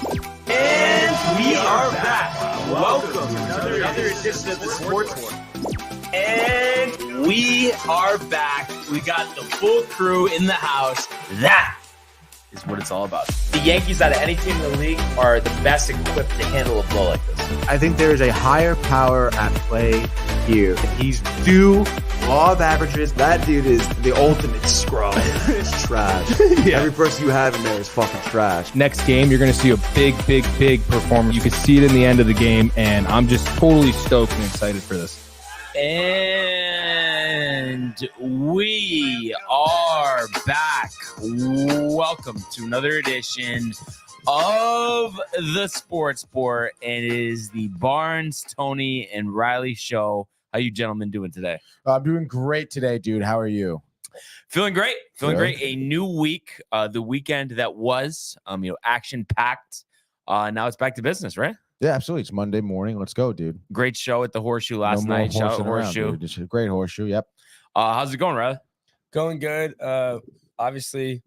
And we are back. Welcome to another edition of the Sports War. And we are back. We got the full crew in the house. That is what it's all about. The Yankees, out of any team in the league, are the best equipped to handle a blow like this. I think there is a higher power at play here. He's due law of averages. That dude is the ultimate scrub. It's trash. Yeah. Every person you have in there is fucking trash. Next game, you're going to see a big performance. You can see it in the end of the game, and I'm just totally stoked and excited for this. And we are back. Welcome to another edition of the Sports Sport, and it is the Barnes, Tony, and Riley show. How you gentlemen doing today? I'm doing great today, dude. How are you? Feeling great. Great. A new week. The weekend that was, action packed. Now it's back to business, right? Yeah, absolutely. It's Monday morning. Let's go, dude. Great show at the Horseshoe last night. Shout out Horseshoe. It's a great Horseshoe. Yep. How's it going, Riley? Going good. Obviously,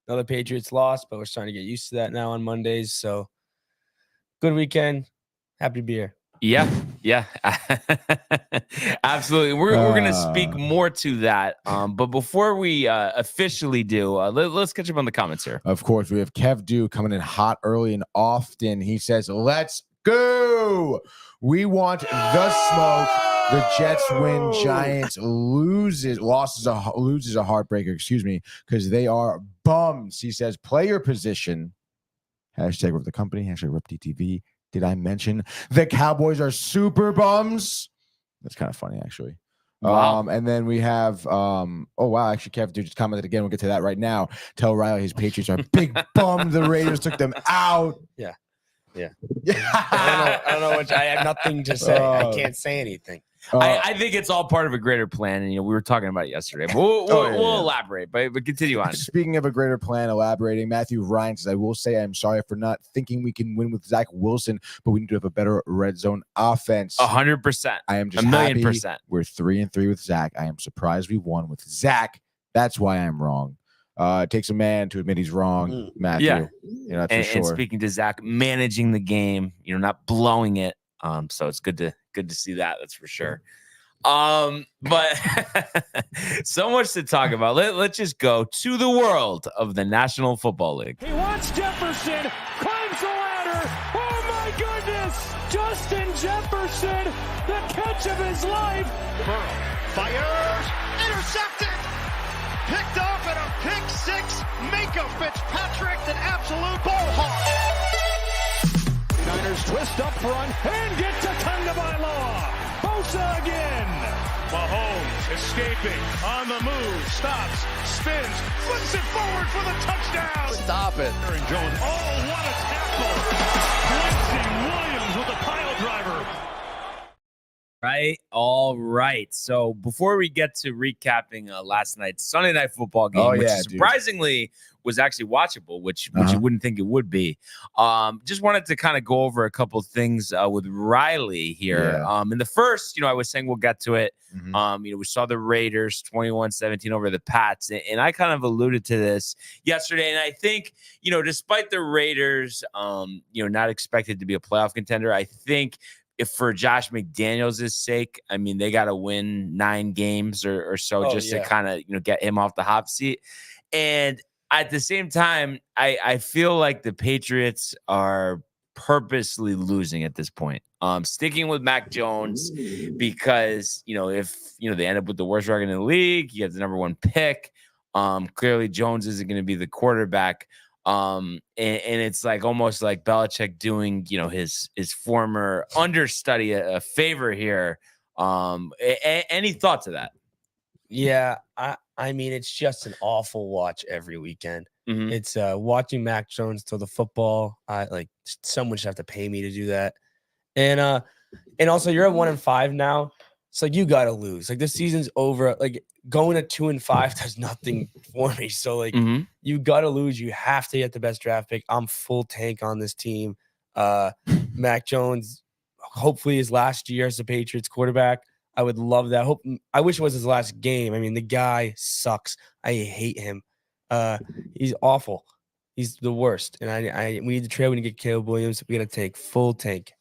another Patriots loss, but we're starting to get used to that now on Mondays. So, good weekend. Happy to be here. Yeah, absolutely. We're going to speak more to that. But before we officially do, let's catch up on the comments here. Of course, we have Kev Dew coming in hot, early, and often. He says, "Let's go. We want the smoke. The Jets win. Giants loses a heartbreaker. Excuse me, because they are bums." He says, "Player position. Hashtag rip the company. Hashtag rip DTV. Did I mention the Cowboys are super bums?" That's kind of funny, actually. Wow. And then we have, actually, Kev Dude just commented again. We'll get to that right now. Tell Riley his Patriots are big bum. The Raiders took them out. Yeah. I don't know. I have nothing to say. I can't say anything. I think it's all part of a greater plan, and we were talking about it yesterday. But we'll elaborate, but continue on. Speaking of a greater plan, elaborating, Matthew Ryan says, "I will say I'm sorry for not thinking we can win with Zach Wilson, but we need to have a better red zone offense." 100%. I am just 1,000,000%. We're 3-3 with Zach. I am surprised we won with Zach. That's why I'm wrong. It takes a man to admit he's wrong, Matthew. Yeah, that's for sure. And speaking to Zach, managing the game, not blowing it. So it's good to see that. That's for sure. But so much to talk about. Let's just go to the world of the National Football League. He wants Jefferson, climbs the ladder. Oh my goodness! Justin Jefferson, the catch of his life. Burrow fires, intercepted, picked off at a pick six. Minka Fitzpatrick, an absolute ball hawk. Niners twist up front and get to Tagovailoa. Bosa again. Mahomes escaping on the move, stops, spins, flips it forward for the touchdown. Stop it. Aaron Jones. Oh, what a tackle. Quincy Williams with a pile driver. Right. All right. So before we get to recapping last night's Sunday Night Football game, which surprisingly was actually watchable, which you wouldn't think it would be. Just wanted to kind of go over a couple things with Riley here. Yeah. In the first, I was saying we'll get to it. We saw the Raiders 21-17 over the Pats, and I kind of alluded to this yesterday. And I think, despite the Raiders, not expected to be a playoff contender, I think if for Josh McDaniels' sake, they got to win 9 games or so to kind of, get him off the hot seat. And at the same time, I feel like the Patriots are purposely losing at this point. Sticking with Mac Jones because, if, they end up with the worst record in the league, you have the number 1 pick. Clearly Jones isn't going to be the quarterback. And it's like almost like Belichick doing, his former understudy a favor here. Any thoughts of that? Yeah, I mean, it's just an awful watch every weekend. Mm-hmm. It's watching Mac Jones throw the football. Someone should have to pay me to do that. And also you're at 1-5 now. It's like you gotta lose. Like the season's over. Like going at 2-5 does nothing for me. So you gotta lose. You have to get the best draft pick. I'm full tank on this team. Mac Jones, hopefully his last year as the Patriots quarterback. I would love that. I wish it was his last game. I mean, the guy sucks. I hate him. He's awful. He's the worst. And we need to trade. We need to get Caleb Williams. We got to tank, full tank.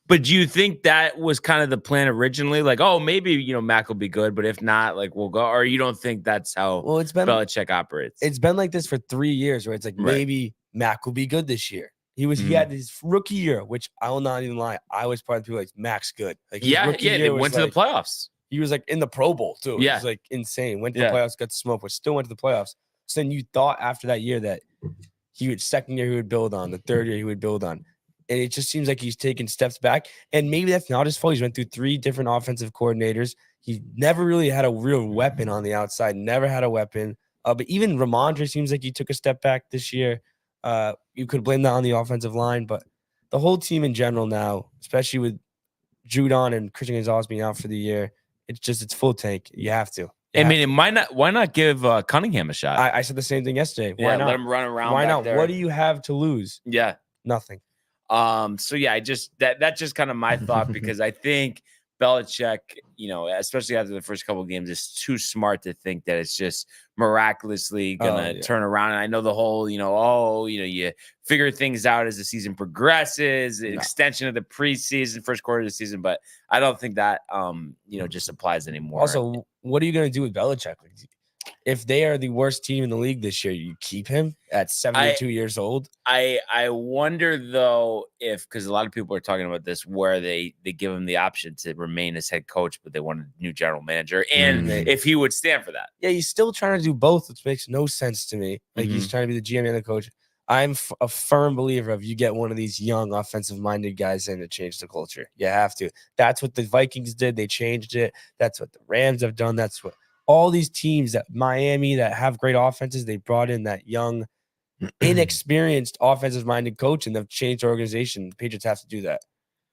But do you think that was kind of the plan originally? Like, oh, maybe, Mac will be good, but if not, like, we'll go. Or you don't think that's how Belichick operates? It's been like this for 3 years where it's like, maybe Mac will be good this year. He had his rookie year, which I will not even lie. I was part of the people like, Mac's good. Like, they went to the playoffs. He was like in the Pro Bowl too. Yeah. It was like insane. Went to the playoffs, got smoked, but still went to the playoffs. So then you thought after that year that second year he would build on, the third year he would build on. And it just seems like he's taken steps back. And maybe that's not his fault. He's went through 3 different offensive coordinators. He never really had a real weapon on the outside, never had a weapon. But even Ramondre seems like he took a step back this year. You could blame that on the offensive line, but the whole team in general now, especially with Judon and Christian Gonzalez being out for the year, it's full tank. You have to. Why not give Cunningham a shot? I said the same thing yesterday. Why not? Let him run around. Why not? There. What do you have to lose? Yeah. Nothing. So yeah, that's just kind of my thought because I think Belichick, especially after the first couple of games, is too smart to think that it's just miraculously gonna turn around. And I know the whole, you figure things out as the season progresses, extension of the preseason, first quarter of the season, but I don't think that just applies anymore. Also, what are you gonna do with Belichick? If they are the worst team in the league this year, you keep him at 72 years old. I wonder though because a lot of people are talking about this where they give him the option to remain as head coach, but they want a new general manager, and if he would stand for that. Yeah, he's still trying to do both, which makes no sense to me. Like he's trying to be the GM and the coach. I'm a firm believer of you get one of these young offensive-minded guys in to change the culture. You have to. That's what the Vikings did. They changed it. That's what the Rams have done. That's what all these teams that Miami that have great offenses, they brought in that young, inexperienced offensive-minded coach, and they've changed the organization. The Patriots have to do that.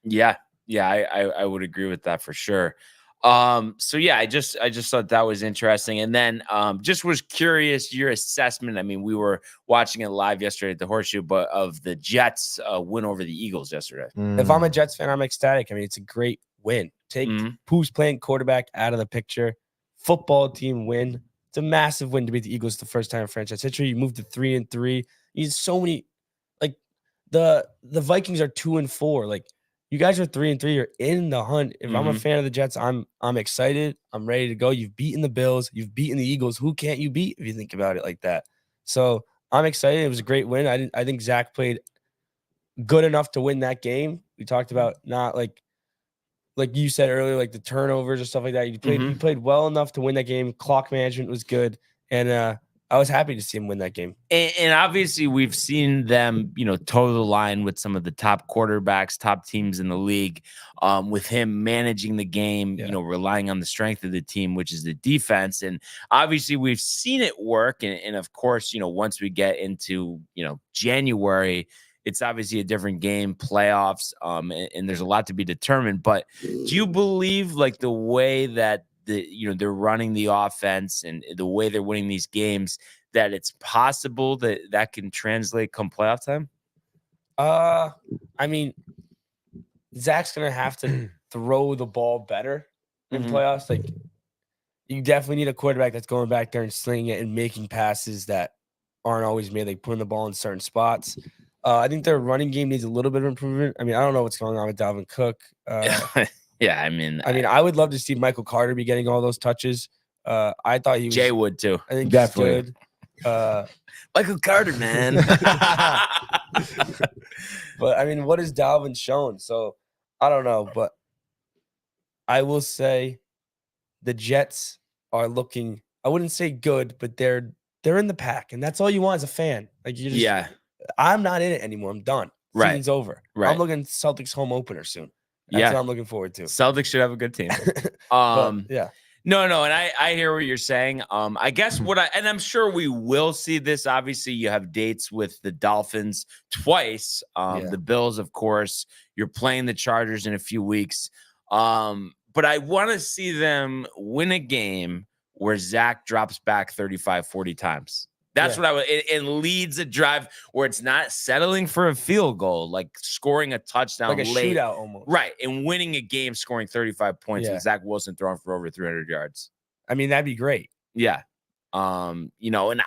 Yeah, I would agree with that for sure. So yeah, I just thought that was interesting, and then just was curious your assessment. I mean, we were watching it live yesterday at the Horseshoe, but of the Jets win over the Eagles yesterday. If I'm a Jets fan, I'm ecstatic. I mean, it's a great win. Take who's playing quarterback out of the picture. Football team win. It's a massive win to beat the Eagles the first time in franchise history. You moved to 3-3. You so many, like the Vikings are 2-4. Like you guys are 3-3. You're in the hunt. If I'm a fan of the Jets, I'm excited. I'm ready to go. You've beaten the Bills. You've beaten the Eagles. Who can't you beat if you think about it like that? So I'm excited. It was a great win. I think Zach played good enough to win that game. We talked about not like you said earlier, like the turnovers or stuff like that. You played well enough to win that game. Clock management was good. And I was happy to see him win that game. And obviously we've seen them, toe the line with some of the top quarterbacks, top teams in the league, with him managing the game, relying on the strength of the team, which is the defense. And obviously we've seen it work. And of course, once we get into, January, it's obviously a different game, playoffs, and there's a lot to be determined. But do you believe like the way that they're running the offense and the way they're winning these games, that it's possible that can translate come playoff time? I mean, Zach's gonna have to throw the ball better in playoffs. Like, you definitely need a quarterback that's going back there and slinging it and making passes that aren't always made, like putting the ball in certain spots. I think their running game needs a little bit of improvement. I mean, I don't know what's going on with Dalvin Cook. Yeah, I mean, I would love to see Michael Carter be getting all those touches. I thought he was. Jay would too. I think Definitely. he's good. Michael Carter, man. But I mean, what has Dalvin shown? So I don't know, but I will say the Jets are looking. I wouldn't say good, but they're in the pack, and that's all you want as a fan. Like you just, I'm not in it anymore. I'm done. Right. Season's over. Right. I'm looking Celtics home opener soon. That's what I'm looking forward to. Celtics should have a good team. Yeah. No, and I hear what you're saying. I guess and I'm sure we will see this. Obviously, you have dates with the Dolphins twice. The Bills, of course. You're playing the Chargers in a few weeks. But I want to see them win a game where Zach drops back 35, 40 times. That's what I would, and leads a drive where it's not settling for a field goal, like scoring a touchdown, like a late, shootout almost. Right, and winning a game, scoring 35 points, and Zach Wilson throwing for over 300 yards. I mean, that'd be great. Yeah. You know, and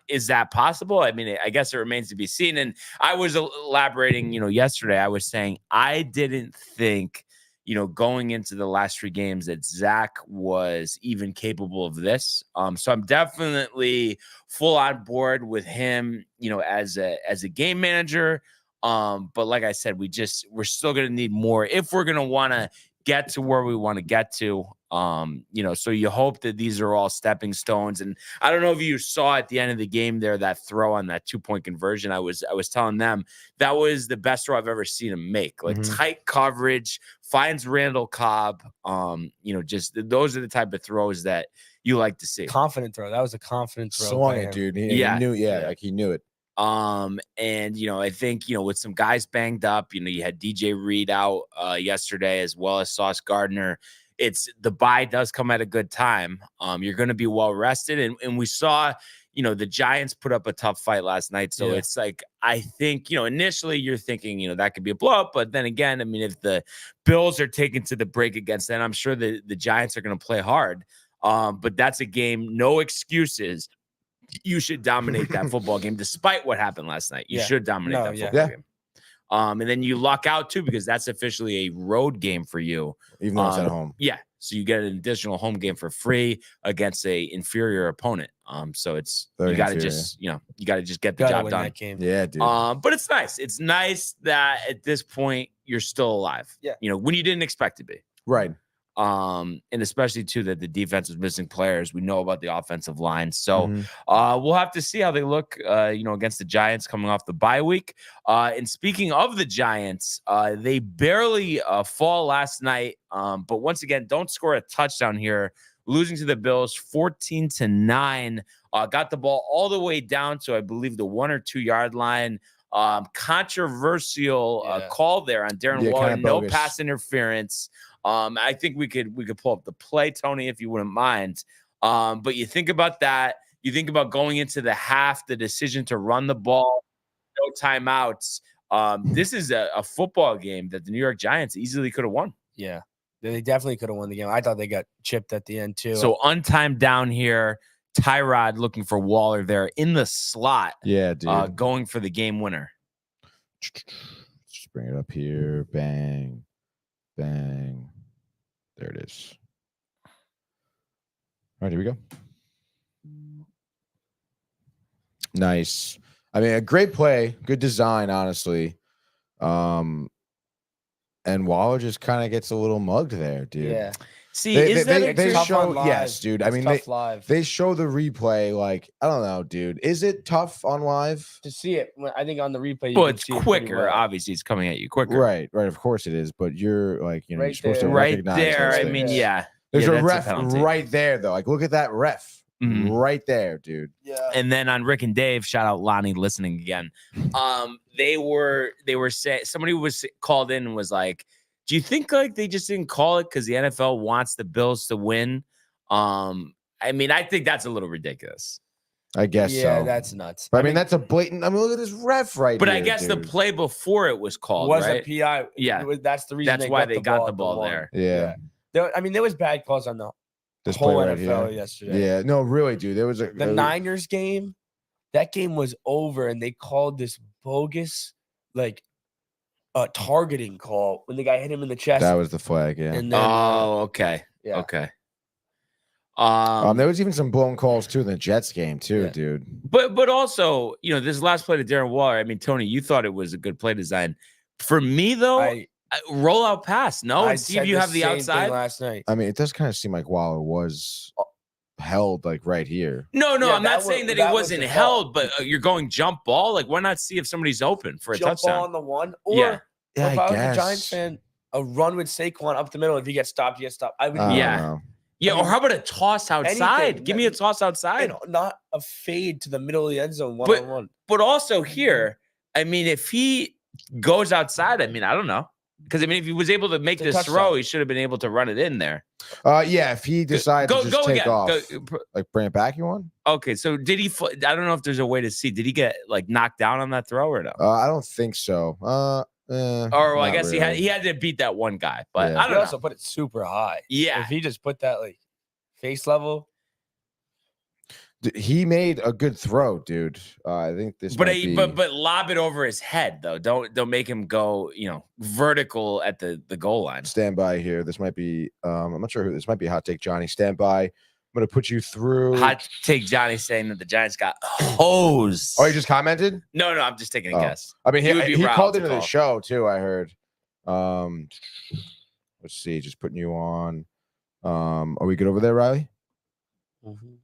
is that possible? I mean, I guess it remains to be seen. And I was elaborating, you know, yesterday, I was saying I didn't think, you know, going into the last 3 games that Zach was even capable of this. So I'm definitely full on board with him, you know, as a game manager. But like I said, we're still going to need more if we're going to want to get to where we want to get to. You know, so you hope that these are all stepping stones. And I don't know if you saw at the end of the game there, that throw on that 2-point conversion. I was telling them that was the best throw I've ever seen him make. Like tight coverage, finds Randall Cobb. You know, just those are the type of throws that you like to see. Confident throw. That was a confident throw. Swung it, dude. He knew, like he knew it. And you know, I think, you know, with some guys banged up, you know, you had DJ Reed out yesterday, as well as Sauce Gardner. It's the bye does come at a good time. You're going to be well rested, and we saw, you know, the Giants put up a tough fight last night. So it's like, I think, you know, initially you're thinking, you know, that could be a blow up, but then again, I mean, if the Bills are taken to the break against them, I'm sure the Giants are going to play hard. But that's a game, no excuses. You should dominate that football game, despite what happened last night. You should dominate that football game. And then you luck out too, because that's officially a road game for you, even though it's at home. Yeah, so you get an additional home game for free against a inferior opponent. So it's you got to just get the job done. That game. Yeah, dude. But it's nice. It's nice that at this point you're still alive. Yeah, you know, when you didn't expect to be. Right. And especially too that the defense was missing players. We know about the offensive line, so we'll have to see how they look, you know, against the Giants coming off the bye week. And speaking of the Giants, they barely fall last night, but once again, don't score a touchdown here, losing to the Bills 14-9. Got the ball all the way down to, I believe, the 1 or 2 yard line. Controversial call there on Darren Waller. No pass interference. I think we could pull up the play, Tony, if you wouldn't mind. But you think about that. You think about going into the half, the decision to run the ball, no timeouts. This is a football game that the New York Giants easily could have won. Yeah, they definitely could have won the game. I thought they got chipped at the end too. So untimed down here. Tyrod looking for Waller there in the slot. Yeah, dude. Going for the game winner. Just bring it up here. Bang. Bang. There it is. All right, here we go. Nice. I mean, a great play, good design, honestly. And Waller just kind of gets a little mugged there, dude. Yeah. See, they show yes, dude. I mean, live. they show the replay. Like, I don't know, dude. Is it tough on live to see it? I think on the replay, well, it's quicker. Obviously, it's coming at you quicker. Right. Of course it is. But you're like, you know, you're supposed to recognize there. I mean, there's a ref right there, though. Like, look at that ref right there, dude. Yeah. And then on Rick and Dave, shout out Lonnie listening again. They were saying, somebody was called in and was like, do you think like they just didn't call it because the NFL wants the Bills to win? I mean, I think that's a little ridiculous. I guess so. Yeah, that's nuts. But I mean, that's a blatant. I mean, look at this ref right but here. I guess dude. the play before it was called was right? a PI. Yeah, that's the reason. That's why they got the ball there. Yeah. I mean, there was bad calls on the this whole play right NFL here. yesterday. Yeah, no, really, dude. There was the Niners game. That game was over, and they called this bogus, like, a targeting call when the guy hit him in the chest. That was the flag, yeah. And then, okay. Yeah. Okay. There was even some blown calls too in the Jets game too, dude. But also, you know, this last play to Darren Waller. I mean, Tony, you thought it was a good play design. For me, though, roll out pass. No, and see if you have the outside. Last night. I mean, it does kind of seem like Waller was held like right here. No, I'm not saying that he wasn't held, but you're going jump ball. Like, why not see if somebody's open for a touchdown? Jump ball on the one, or if I was guess. a Giants fan, a run with Saquon up the middle. If he gets stopped, he gets stopped. I would. Yeah, or how about a toss outside? Anything. Give me a toss outside. Not a fade to the middle of the end zone one-on-one. But also here, I mean, if he goes outside, I mean, I don't know. Because, I mean, if he was able to make this throw, he should have been able to run it in there. Yeah, if he decided to just take again. off. Like, bring it back, you want? Okay, so did he – I don't know if there's a way to see. Did he get, like, knocked down on that throw or no? I don't think so. I guess really. he had to beat that one guy. But I don't know. He also put it super high. Yeah. If he just put that, like, face level. He made a good throw, dude. I think this. But lob it over his head though. Don't make him go, vertical at the goal line. Stand by here. This might be. I'm not sure who this might be. Hot take, Johnny. Stand by. I'm gonna put you through. Hot take, Johnny saying that the Giants got hosed. Oh, he just commented. No, I'm just taking a guess. I mean, he called into to the show too. I heard. Let's see. Just putting you on. Are we good over there, Riley? Mm-hmm.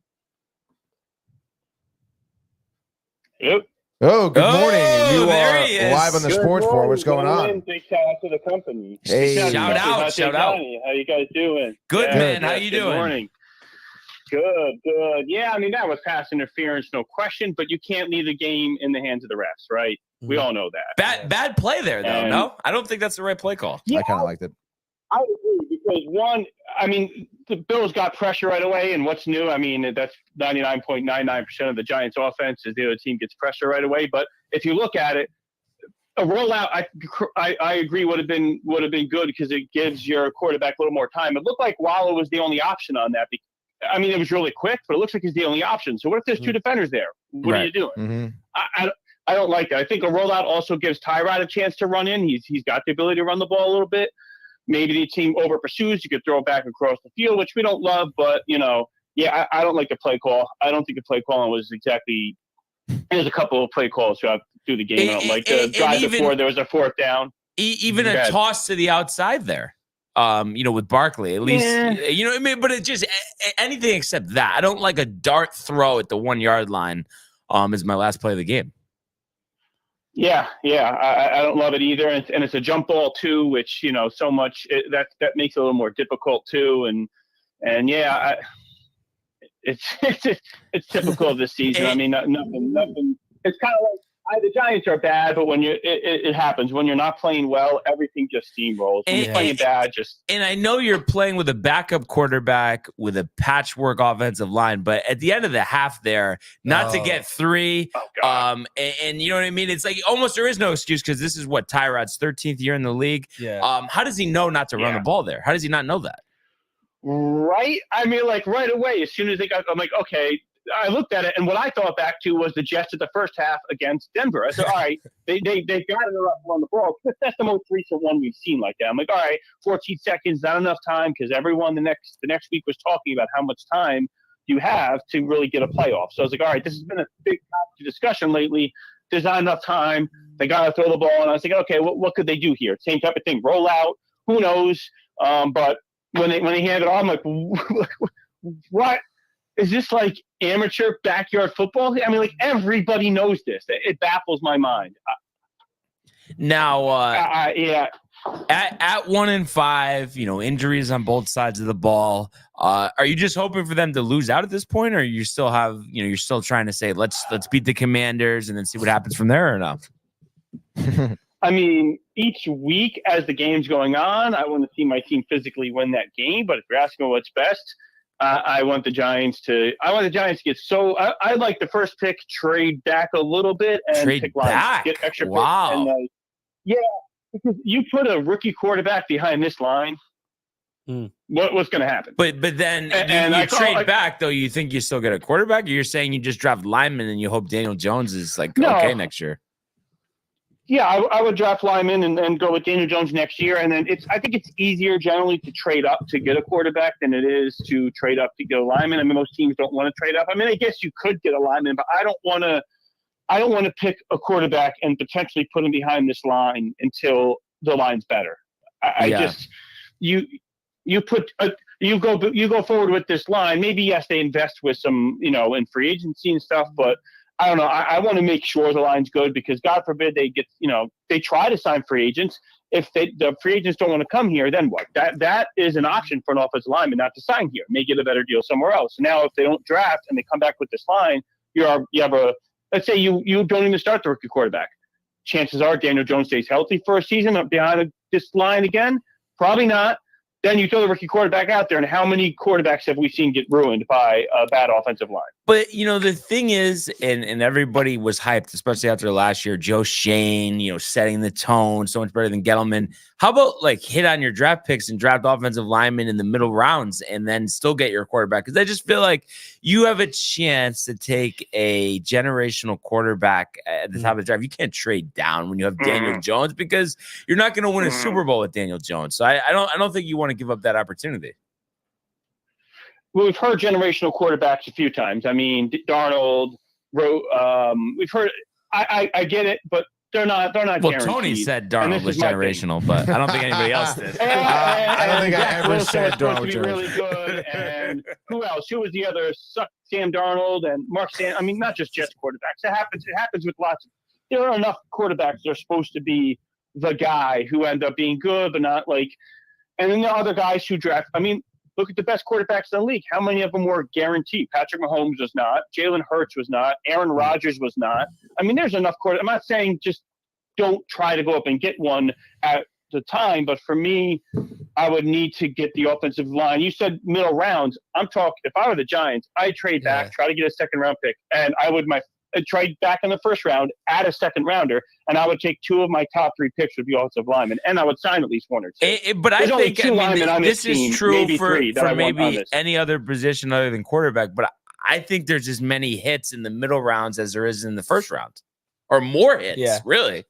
Yep. Oh, good morning. You there he are is. live on the sports floor. What's going on? Big shout out to the company. Hey. Shout out. How you guys doing? Good, Yeah, man. How you good doing? Morning. Good. Yeah, I mean, that was pass interference, no question, but you can't leave the game in the hands of the refs, right? We all know that. Bad play there, though. And- No, I don't think that's the right play call. Yeah, I kind of liked it. I agree because the Bills got pressure right away, and what's new? I mean, that's 99.99% of the Giants' offense is the other team gets pressure right away. But if you look at it, a rollout, I agree would have been good because it gives your quarterback a little more time. It looked like Waller was the only option on that. I mean, it was really quick, but it looks like he's the only option. So what if there's two defenders there? What are you doing? Mm-hmm. I don't like that. I think a rollout also gives Tyrod a chance to run in. He's got the ability to run the ball a little bit. Maybe the team over pursues. You could throw it back across the field, which we don't love. But, I don't like the play call. I don't think the play calling was exactly – there's a couple of play calls throughout through the game. I don't like the drive before there was a fourth down. Even a toss to the outside there, with Barkley, at least, but it just anything except that. I don't like a dart throw at the 1 yard line is my last play of the game. Yeah, I don't love it either, and it's a jump ball too, which so much that makes it a little more difficult too, and yeah, it's typical of this season. I mean, nothing. It's kind of like the Giants are bad, but when it happens when you're not playing well, everything just steamrolls. When you're playing bad, And I know you're playing with a backup quarterback with a patchwork offensive line, but at the end of the half there, not to get three, and you know what I mean? It's like almost there is no excuse because this is what Tyrod's 13th year in the league. Yeah. How does he know not to run the ball there? How does he not know that? Right? I mean, like right away, as soon as they got, I'm like, okay. I looked at it, and what I thought back to was the Jets at the first half against Denver. I said, all right, they got it enough on the ball. That's the most recent one we've seen like that. I'm like, all right, 14 seconds, not enough time, because everyone the next week was talking about how much time you have to really get a playoff. So I was like, all right, this has been a big topic of discussion lately. There's not enough time. They got to throw the ball. And I was like, okay, what could they do here? Same type of thing, roll out. Who knows? But when they hand it off, I'm like, what? Is this like amateur backyard football? I mean, like everybody knows this. It baffles my mind. Now, yeah. At 1-5, injuries on both sides of the ball. Are you just hoping for them to lose out at this point, or you still have, you're still trying to say let's beat the Commanders and then see what happens from there, or no? I mean, each week as the game's going on, I want to see my team physically win that game. But if you're asking what's best, I want the Giants to get I'd like the first pick, trade back a little bit and pick lines, get extra picks. And, because you put a rookie quarterback behind this line, what's going to happen? But then you trade back, though. You think you still get a quarterback? Or you're saying you just draft lineman and you hope Daniel Jones is okay next year? Yeah, I would draft lineman and go with Daniel Jones next year. And then I think it's easier generally to trade up to get a quarterback than it is to trade up to get a lineman. I mean, most teams don't want to trade up. I mean, I guess you could get a lineman, but I don't want to pick a quarterback and potentially put him behind this line until the line's better. You go forward with this line. Maybe yes, they invest with some in free agency and stuff, but I don't know. I want to make sure the line's good because God forbid they get, they try to sign free agents. If the free agents don't want to come here, then what? That is an option for an offensive lineman not to sign here. May get a better deal somewhere else. Now, if they don't draft and they come back with this line, let's say you don't even start the rookie quarterback. Chances are Daniel Jones stays healthy for a season behind this line again. Probably not. Then you throw the rookie quarterback out there, and how many quarterbacks have we seen get ruined by a bad offensive line? But, the thing is, and everybody was hyped, especially after last year, Joe Shane, setting the tone so much better than Gettleman. How about hit on your draft picks and draft offensive linemen in the middle rounds and then still get your quarterback? Because I just feel like you have a chance to take a generational quarterback at the top of the draft. You can't trade down when you have Daniel Jones because you're not going to win a Super Bowl with Daniel Jones. So I don't think you want to give up that opportunity. Well, we've heard generational quarterbacks a few times. I mean, Darnold, we've heard. I get it, but they're not. Well, guaranteed. Tony said Darnold was generational, but I don't think anybody else did. I don't think I ever said Darnold was really good. And who else? Who was the other? Sam Darnold and Mark Stan. I mean, not just Jets quarterbacks. It happens with lots. There are enough quarterbacks that are supposed to be the guy who end up being good, but not like. And then there are other guys who draft. I mean. Look at the best quarterbacks in the league. How many of them were guaranteed? Patrick Mahomes was not. Jalen Hurts was not. Aaron Rodgers was not. I mean, there's enough quarterbacks. I'm not saying just don't try to go up and get one at the time, but for me, I would need to get the offensive line. You said middle rounds. I'm talking. If I were the Giants, I'd trade back, try to get a second round pick, and I would trade back in the first round, add a second rounder, and I would take 2 of my top 3 picks with the offensive linemen, and I would sign at least 1 or 2. But I think this is true for maybe 3 any other position other than quarterback. But I think there's as many hits in the middle rounds as there is in the first round, or more hits, really.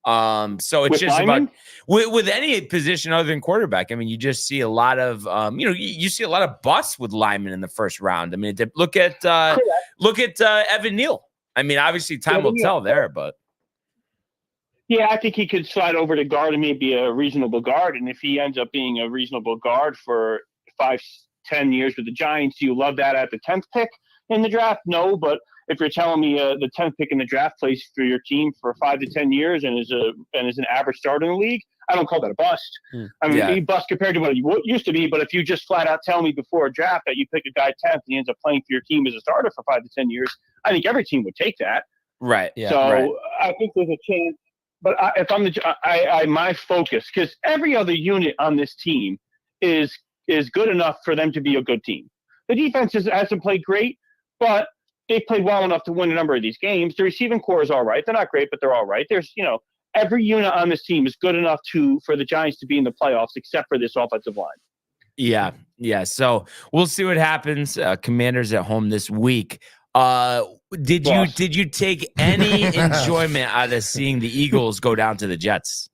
So it's with just linemen? about with any position other than quarterback. I mean, you just see a lot of you see a lot of busts with linemen in the first round. I mean, look at Evan Neal. I mean, obviously time will tell there, but yeah, I think he could slide over to guard and maybe a reasonable guard. And if he ends up being a reasonable guard for 5-10 years with the Giants, do you love that at the 10th pick in the draft? No, but if you're telling me the 10th pick in the draft plays for your team for 5 to 10 years and is an average starter in the league, I don't call that a bust. I mean, he bust compared to what it used to be, but if you just flat out tell me before a draft that you pick a guy 10th and he ends up playing for your team as a starter for 5 to 10 years, I think every team would take that. Right. Yeah. So I think there's a chance. But if I'm my focus, because every other unit on this team is good enough for them to be a good team. The defense hasn't played great, but they've played well enough to win a number of these games. The receiving core is all right. They're not great, but they're all right. There's, every unit on this team is good enough for the Giants to be in the playoffs, except for this offensive line. Yeah. So we'll see what happens. Commanders at home this week. Did you take any enjoyment out of seeing the Eagles go down to the Jets?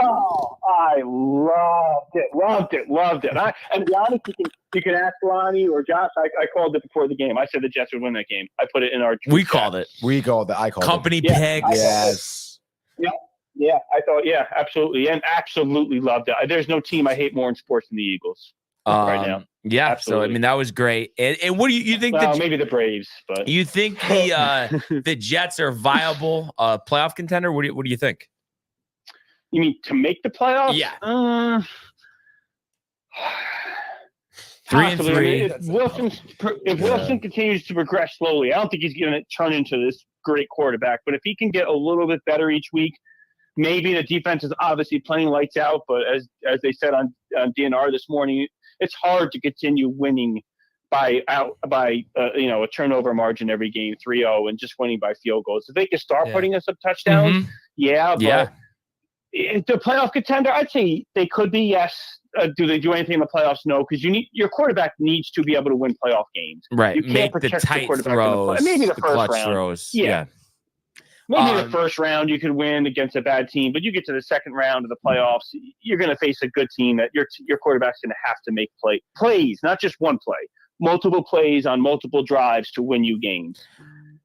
Oh, I loved it. And to be honest, you can ask Lonnie or Josh. I called it before the game. I said the Jets would win that game. I put it in our. We called it. I called Company it. pick. Yes. Yeah. I thought, absolutely, and absolutely loved it. There's no team I hate more in sports than the Eagles right now. Yeah, absolutely. So I mean that was great. And what do you think? Well, maybe the Braves, but you think the Jets are viable playoff contender? What do you think? You mean to make the playoffs? Yeah. 3-3. I mean, if Wilson continues to progress slowly, I don't think he's going to turn into this great quarterback. But if he can get a little bit better each week, maybe the defense is obviously playing lights out. But as they said on DNR this morning, it's hard to continue winning by a turnover margin every game, 3-0, and just winning by field goals. If they can start putting us up touchdowns, but the playoff contender, I'd say they could be, yes. Do they do anything in the playoffs? No, because your quarterback needs to be able to win playoff games. Right. You can't make protect the tight throws. Maybe the first clutch round. Throws. Yeah. Maybe the first round you could win against a bad team, but you get to the second round of the playoffs, you're going to face a good team that your quarterback's going to have to make plays, not just one play, multiple plays on multiple drives to win you games.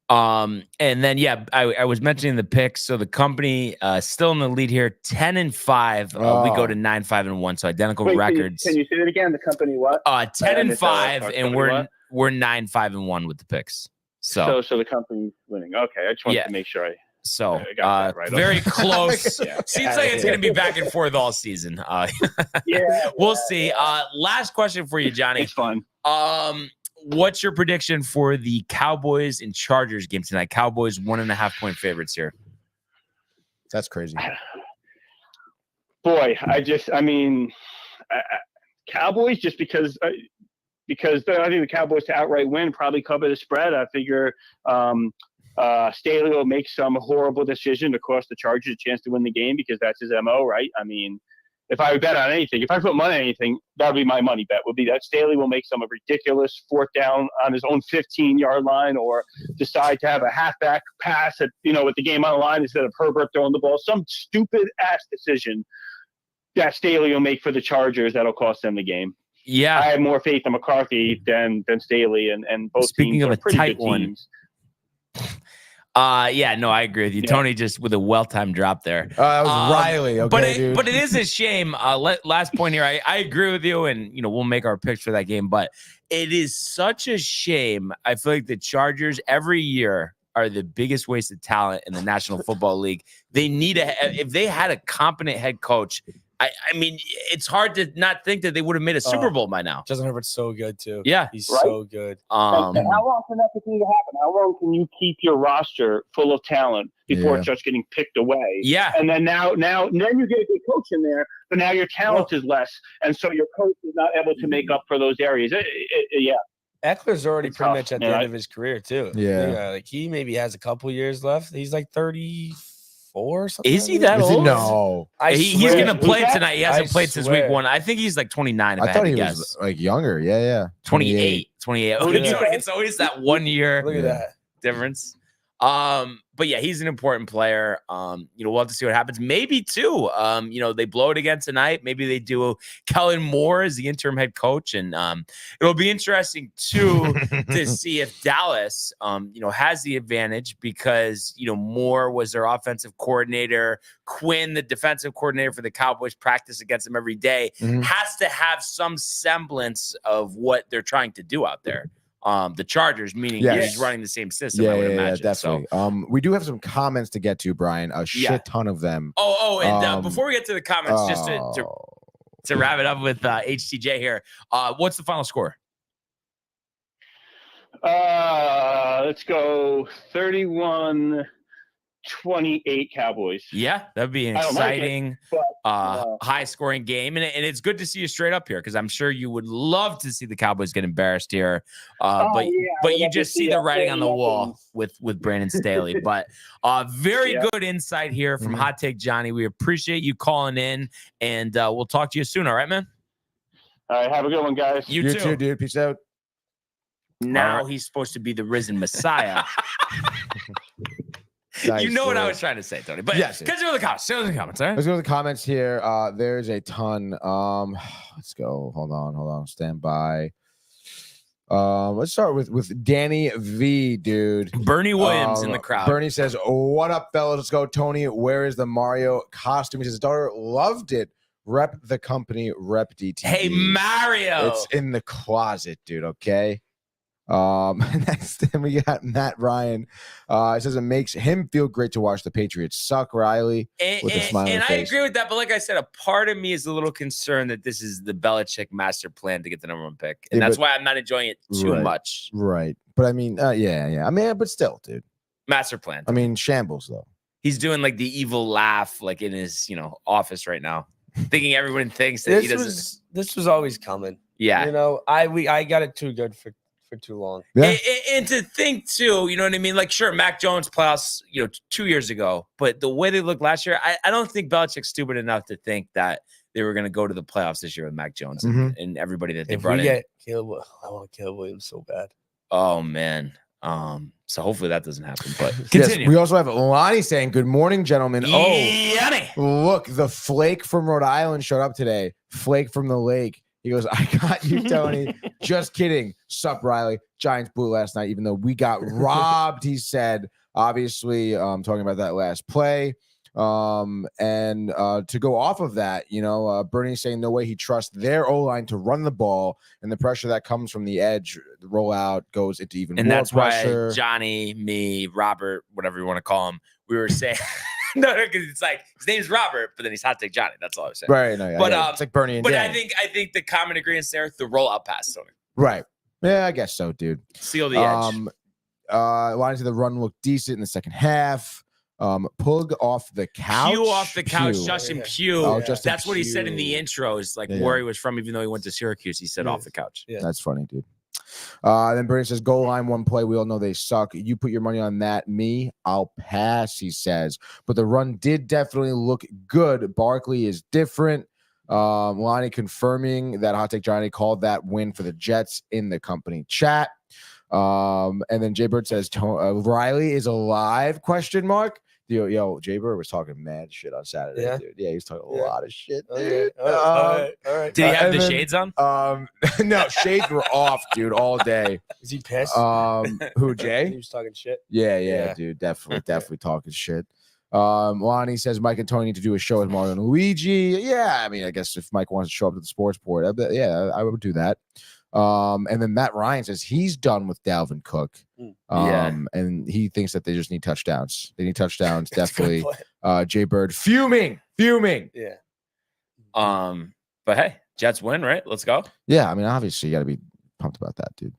And then I was mentioning the picks. So the company still in the lead here, 10-5. We go to 9-5-1, so identical records. Can you say that again? The company what? 10-5, and we're 9-5-1 with the picks. So the company's winning. Okay, I just wanted to make sure I got that right. Very close. Seems like it's going to be back and forth all season. We'll see. Last question for you, Johnny. It's fun. What's your prediction for the Cowboys and Chargers game tonight? Cowboys 1.5-point favorites here. That's crazy. Boy, Cowboys just because because I think the Cowboys to outright win probably cover the spread. I figure Staley will make some horrible decision to cost the Chargers a chance to win the game because that's his MO, right? I mean, if I would bet on anything, if I put money on anything, that would be my money bet, would be that Staley will make some ridiculous fourth down on his own 15-yard line or decide to have a halfback pass at, with the game on the line instead of Herbert throwing the ball. Some stupid-ass decision that Staley will make for the Chargers that'll cost them the game. Yeah. I have more faith in McCarthy than Staley, and both Speaking teams of are a pretty tight good one. teams. Yeah, no, I agree with you. Yeah. Tony just with a well-timed drop there. That was Riley. Okay, dude. But it is a shame. Last point here. I agree with you, and we'll make our picks for that game. But it is such a shame. I feel like the Chargers every year are the biggest waste of talent in the National Football League. They need if they had a competent head coach. I mean, it's hard to not think that they would have made a Super Bowl by now. Justin Herbert's so good too. Yeah, he's Right? so good. And how long can that continue to happen? How long can you keep your roster full of talent before it starts getting picked away? Yeah. And then now you get a good coach in there, but now your talent is less, and so your coach is not able to make up for those areas. Yeah. Eckler's already It's pretty tough, much at the man. end of his career too. Yeah. Like he maybe has a couple years left. He's like 34 or something. Is he like that Is old? it? No. He's swear. going to play Is that- tonight. He hasn't I played since swear. week 1. I think he's like 29. If I, I had thought to he guess. was like younger. Yeah. 28. Look at that. It's always that 1 year Look at that. difference. But yeah, he's an important player. We'll have to see what happens. Maybe too. They blow it again tonight. Maybe they do Kellen Moore as the interim head coach, and it'll be interesting too to see if Dallas, has the advantage because Moore was their offensive coordinator. Quinn, the defensive coordinator for the Cowboys, practice against them every day. Has to have some semblance of what they're trying to do out there. The Chargers, meaning he's running the same system, I would imagine. Definitely. So, we do have some comments to get to, Brian. A shit ton of them. And before we get to the comments, just to wrap it up with HTJ here, what's the final score? Let's go 31-28 Cowboys. Yeah, that'd be an I don't like it, exciting, but, high-scoring game, and it's good to see you straight up here because I'm sure you would love to see the Cowboys get embarrassed here, but you just see the writing on the wall with Brandon Staley. But very good insight here from Hot Take Johnny. We appreciate you calling in, and we'll talk to you soon. All right, man. All right, have a good one, guys. You too, dude. Peace out. Now he's supposed to be the risen Messiah. Nice, you know what I was trying to say, Tony. But yes, continue with the comments. All right? Let's go to the comments here. There's a ton. Let's go. Hold on. Stand by. Let's start with Danny V, dude. Bernie Williams in the crowd. Bernie says, "What up, fellas? Let's go, Tony. Where is the Mario costume?" He says, his daughter loved it. Rep the company. Rep DTV. Hey, Mario. It's in the closet, dude. Okay. Next thing we got Matt Ryan. It says it makes him feel great to watch the Patriots suck, Riley, with a smile on and his I face. agree with that, but like I said, a part of me is a little concerned that this is the Belichick master plan to get the number 1 pick, and that's why I'm not enjoying it too much. Right, but I mean, yeah. I mean, but still, dude. Master plan. I mean, shambles though. He's doing like the evil laugh, like in his office right now, thinking everyone thinks that he doesn't. This was always coming. Yeah, I got it too good for too long. Yeah. And to think too, you know what I mean? Like, sure, Mac Jones playoffs, 2 years ago, but the way they looked last year, I don't think Belichick's stupid enough to think that they were going to go to the playoffs this year with Mac Jones and everybody that they If brought we in. get Caleb, I want Caleb Williams so bad. Oh man. So hopefully that doesn't happen. But Yes, continue. we also have Lonnie saying, "Good morning, gentlemen." Yanni. Look, the Flake from Rhode Island showed up today. Flake from the lake. He goes, "I got you, Tony." Just kidding. Sup, Riley? Giants blew last night, even though we got robbed. He said, obviously, talking about that last play. And to go off of that, Bernie's saying no way he trusts their O-line to run the ball, and the pressure that comes from the edge, the rollout goes into even And more that's pressure. why Johnny, me, Robert, whatever you want to call him, we were saying no, because it's like his name's Robert, but then he's Hot Take Johnny. That's all I was saying. Right, no, yeah, But, it's like Bernie and But Danny. I think the common agreement there, the rollout pass, Tony. Right. Yeah, I guess so, dude. Seal the edge. Lines of the run looked decent in the second half. Pug off the couch. Pew off the couch, Pew. Justin Pugh. Oh, Justin That's what he said in the Pugh. intro. Is like Yeah, where yeah. he was from, even though he went to Syracuse. He said off the couch. Yeah. That's funny, dude. Then Bernie says, goal line, one play. We all know they suck. You put your money on that. Me, I'll pass, he says. But the run did definitely look good. Barkley is different. Lonnie confirming that Hot Take Johnny called that win for the Jets in the company chat. And then Jay Bird says, Riley is alive, question mark. Yo, Jay Bird was talking mad shit on Saturday, dude. Yeah, he was talking a lot of shit, dude. All right. Did he have the shades on? No, shades were off, dude, all day. Is he pissed? Who, Jay? He was talking shit. Yeah, dude, definitely talking shit. Lonnie says Mike and Tony need to do a show with Mario and Luigi. Yeah, I mean, I guess if Mike wants to show up to the sports board, I would do that. And then Matt Ryan says he's done with Dalvin Cook. And he thinks that they just need touchdowns. They need touchdowns, definitely. Jay Bird fuming. Yeah. But hey, Jets win, right? Let's go. Yeah, I mean, obviously you got to be pumped about that, dude.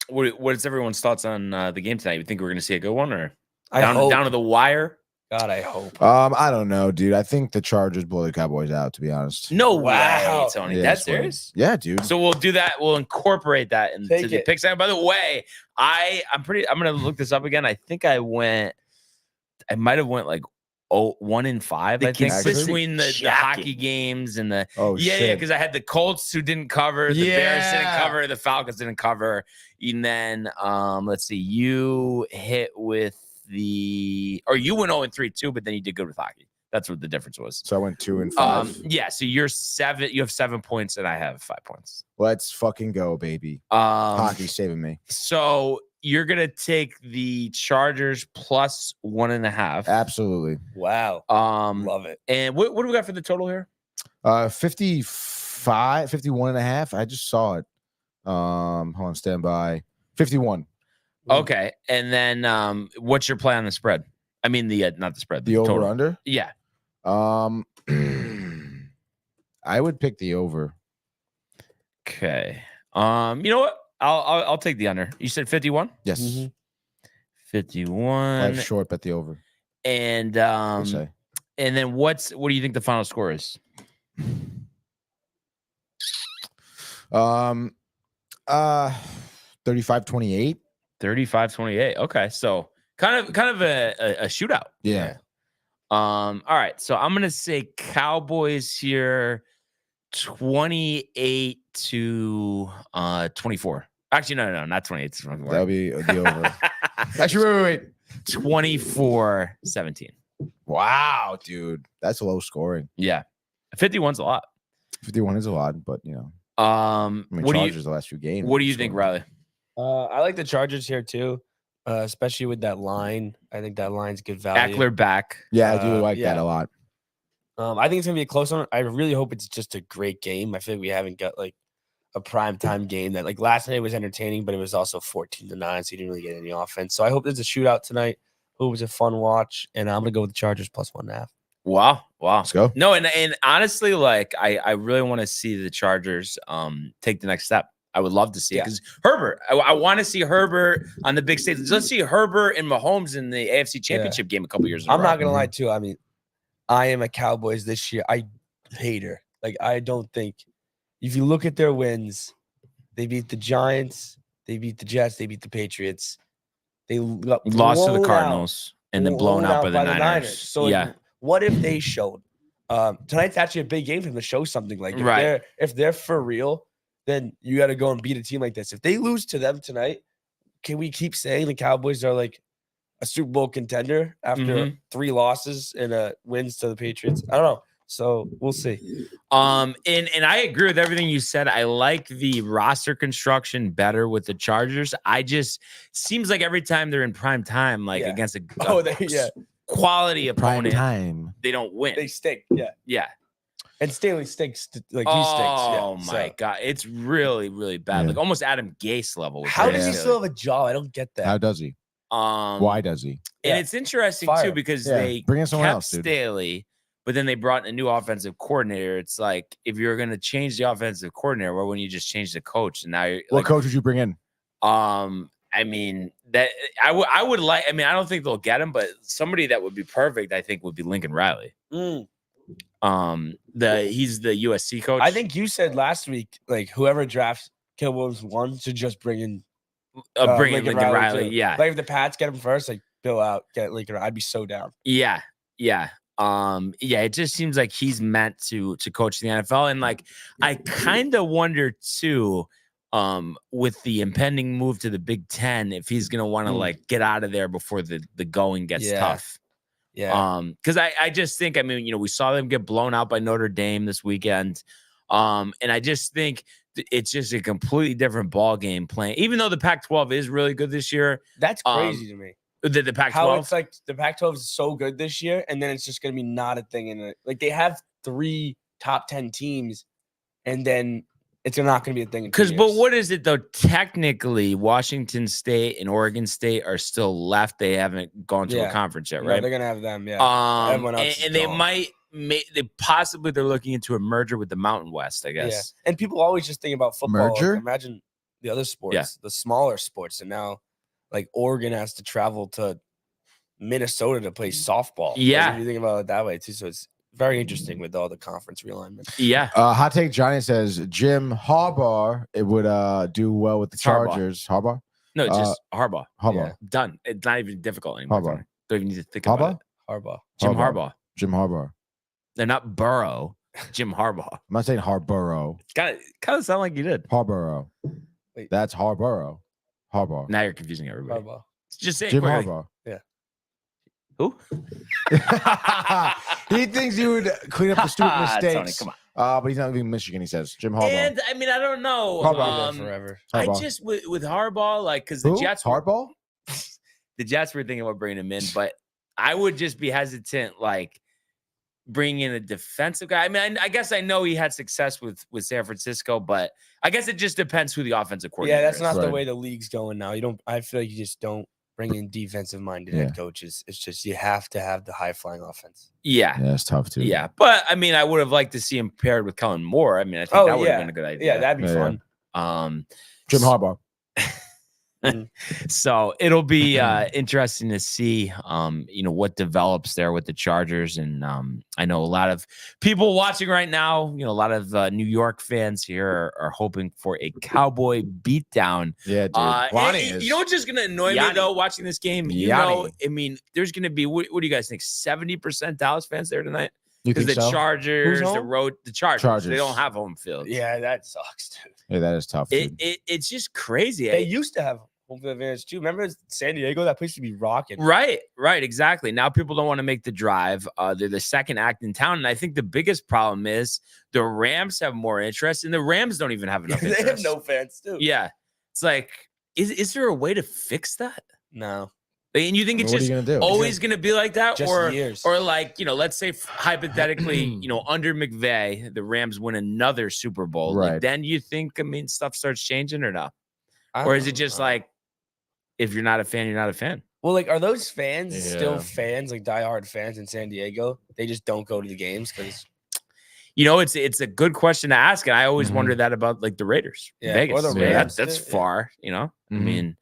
What is everyone's thoughts on the game tonight? You think we're going to see a good one, or I hope. down to the wire? God, I hope. I don't know, dude. I think the Chargers blow the Cowboys out, to be honest. No Wow. way, Tony. Yeah, That's that's funny. serious? Yeah, dude. So we'll do that. We'll incorporate that into Take the it. picks. And by the way, I'm gonna look this up again. I think I might have went like 1-5. I think consistent between the hockey games and the shit. because I had the Colts who didn't cover, the Bears didn't cover, the Falcons didn't cover, and then let's see, you hit with you went 0-3 too, but then you did good with hockey. That's what the difference was. So I went 2-5. Yeah, so you have 7 points and I have 5 points. Let's fucking go, baby. Hockey's saving me. So you're gonna take the Chargers plus 1.5. Absolutely. Wow. Love it. And what do we got for the total here? 51.5. I just saw it. Hold on, stand by. 51. Okay, and then what's your play on the spread? I mean not the spread, The over total. under? Yeah. I would pick the over. Okay. You know what? I'll take the under. You said 51? Yes. Mhm. 51. Life short, bet the over. And I'd say. and then what do you think the final score is? 35-28. 35-28. Okay, so kind of a shootout. Yeah. All right, so I'm gonna say Cowboys here, 28-24. Actually, no, not 28. That'll be the over. Actually, wait. 24-17. Wow, dude. That's low scoring. Yeah, 51's a lot. 51 is a lot, but I mean, What Chargers the last few games. do you think, Riley? I like the Chargers here too, especially with that line. I think that line's good value. Eckler back. Yeah, I do like yeah. that a lot. I think it's gonna be a close one. I really hope it's just a great game. I feel like we haven't got like a prime time game that like last night was entertaining, but it was also 14-9, so you didn't really get any offense. So I hope there's a shootout tonight. Hope it was a fun watch, and I'm gonna go with the Chargers plus 1.5. Wow. Let's go. No, and honestly, like I really want to see the Chargers take the next step. I would love to see it because Herbert. I want to see Herbert on the big stage. Let's see Herbert and Mahomes in the AFC Championship game a couple years ago. I'm not gonna lie too. I mean, I am a Cowboys this year. I hate her. Like I don't think if you look at their wins, they beat the Giants, they beat the Jets, they beat the Patriots. They got lost to the blown Cardinals and then blown out by the Niners. So yeah. What if they showed? Tonight's actually a big game for them to show something. Like if they're for real, then you got to go and beat a team like this. If they lose to them tonight, can we keep saying the Cowboys are like a Super Bowl contender after 3 losses and wins to the Patriots? I don't know. So we'll see. And I agree with everything you said. I like the roster construction better with the Chargers. I just seems like every time they're in prime time, like against a quality opponent, they don't win. They stink. Yeah. And Staley stinks. Like he stinks. Oh my God. It's really, really bad. Yeah. Like almost Adam Gase level. How does he still have a jaw? I don't get that. How does he? Why does he? And it's interesting too because they bring in someone kept else, dude. Staley, but then they brought in a new offensive coordinator. It's like if you're going to change the offensive coordinator, why wouldn't you just change the coach? And now you're What coach would you bring in? I mean, that I would like. I mean, I don't think they'll get him, but somebody that would be perfect, I think, would be Lincoln Riley. Mm. He's the USC coach. I think you said last week, like whoever drafts Caleb Williams 1 should just bring in Lincoln Riley. too. Yeah, Like if the Pats get him first, like Bill out, get Lincoln. I'd be so down. yeah. It just seems like he's meant to coach the NFL, and like I kind of wonder too, with the impending move to the Big Ten, if he's gonna want to like get out of there before the going gets tough. Yeah. Because I just think, I mean, we saw them get blown out by Notre Dame this weekend. And I just think it's just a completely different ball game playing, even though the Pac-12 is really good this year. That's crazy to me. The Pac-12, how it's like the Pac-12 is so good this year, and then it's just gonna be not a thing in it. Like they have 3 top 10 teams, and then it's not going to be a thing. But what is it though? Technically, Washington State and Oregon State are still left. They haven't gone to a conference yet, right? No, they're going to have them. Yeah. Everyone else and they might. They're looking into a merger with the Mountain West, I guess. Yeah. And people always just think about football. Merger? Like, imagine the other sports, the smaller sports, and now like Oregon has to travel to Minnesota to play softball. Yeah, like, if you think about it that way too, so it's very interesting with all the conference realignment. Yeah. Hot Take Johnny says Jim Harbaugh it would do well with the Chargers. Harbaugh? No, just Harbaugh. Harbaugh. Yeah. Done. It's not even difficult anymore. Harbaugh. Don't even need to think about it. Harbaugh. Jim Harbaugh. Jim Harbaugh. They're not Burrow. Jim Harbaugh. I'm not saying Harborough. Kind of sound like you did. Harborough. Wait. That's Harborough. Harbaugh. Now you're confusing everybody. Harbaugh. Just say Jim quickly. Harbaugh. Yeah. Who? He thinks you would clean up the stupid mistakes. Tony, come on. But he's not leaving Michigan, he says. Jim Harbaugh. And I mean, I don't know. Harbaugh forever. I Harbaugh. just with Harbaugh, like, because the Jets Harbaugh? The Jets were thinking about bringing him in, but I would just be hesitant, like bringing in a defensive guy. I mean, I guess I know he had success with San Francisco, but I guess it just depends who the offensive coordinator Yeah, that's is. not the Right. way the league's going now. You don't. I feel like you just don't bring in defensive-minded head coaches. It's just you have to have the high-flying offense. Yeah. Yeah, it's tough too. Yeah. But I mean, I would have liked to see him paired with Kellen Moore. I mean, I think that would have been a good idea. Yeah, that'd be fun. Jim Harbaugh. So it'll be interesting to see what develops there with the Chargers. And I know a lot of people watching right now, a lot of New York fans here are hoping for a Cowboy beatdown. Yeah, dude. You know what's just gonna annoy me though watching this game? I mean, there's gonna be what do you guys think? 70% Dallas fans there tonight? You Because think the so? Chargers, home? the Chargers, they don't have home field. Yeah, that sucks, dude. Yeah, that is tough. Dude. It's just crazy. They used to have home field advantage too. Remember San Diego? That place used to be rocking. Right, exactly. Now people don't want to make the drive. They're the second act in town, and I think the biggest problem is the Rams have more interest, and the Rams don't even have enough interest. They have no fans too. Yeah, it's like, is there a way to fix that? No. And you think it's What are just you gonna do? always going to be like that, Just or years. or like let's say hypothetically, under McVay, the Rams win another Super Bowl. Right. Like, then you think, stuff starts changing or no? Or is it just like, if you're not a fan, you're not a fan? Well, like, are those fans Yeah. still fans, like diehard fans in San Diego? They just don't go to the games because It's a good question to ask, and I always wonder that about like the Raiders, Vegas. or the Yeah, Rams. that's far. I mean,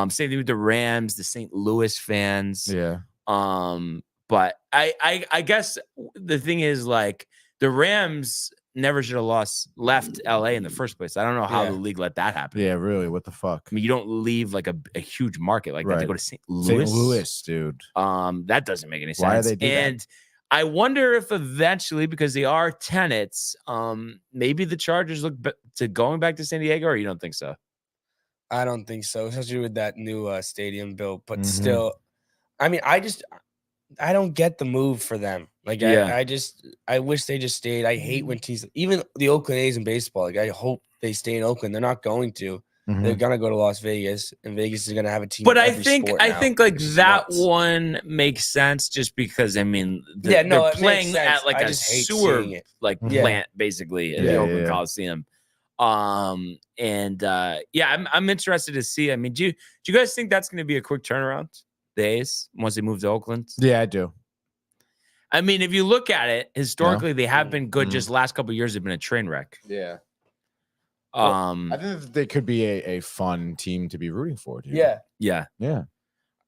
same thing with the Rams, the St. Louis fans. Yeah. But I guess the thing is, like, the Rams never should have left LA in the first place. I don't know how the league let that happen. Yeah, really. What the fuck? I mean, you don't leave like a huge market like that to Right. go to St. Louis. St. Louis, dude. That doesn't make any sense. Why do they do that? And I wonder if eventually, because they are tenants, maybe the Chargers look to going back to San Diego, or you don't think so? I don't think so, especially with that new stadium built. But Mhm. still, I mean, I don't get the move for them. Like, Yeah. I wish they just stayed. I hate when teams, even the Oakland A's in baseball. Like, I hope they stay in Oakland. They're not going to. Mhm. They're gonna go to Las Vegas, and Vegas is gonna have a team. But in I every think sport now, like which is that nuts. one makes sense just because Yeah, no, they're it makes playing sense. at like I a just hate sewer seeing it. like Yeah. plant basically at Yeah, the Oakland yeah. Coliseum. I'm interested to see. I mean, do you guys think that's going to be a quick turnaround? The A's once they move to Oakland? Yeah, I do. I mean, if you look at it historically, they have been good. Just last couple of years have been a train wreck. Yeah. I think that they could be a fun team to be rooting for, dude. Yeah. Yeah.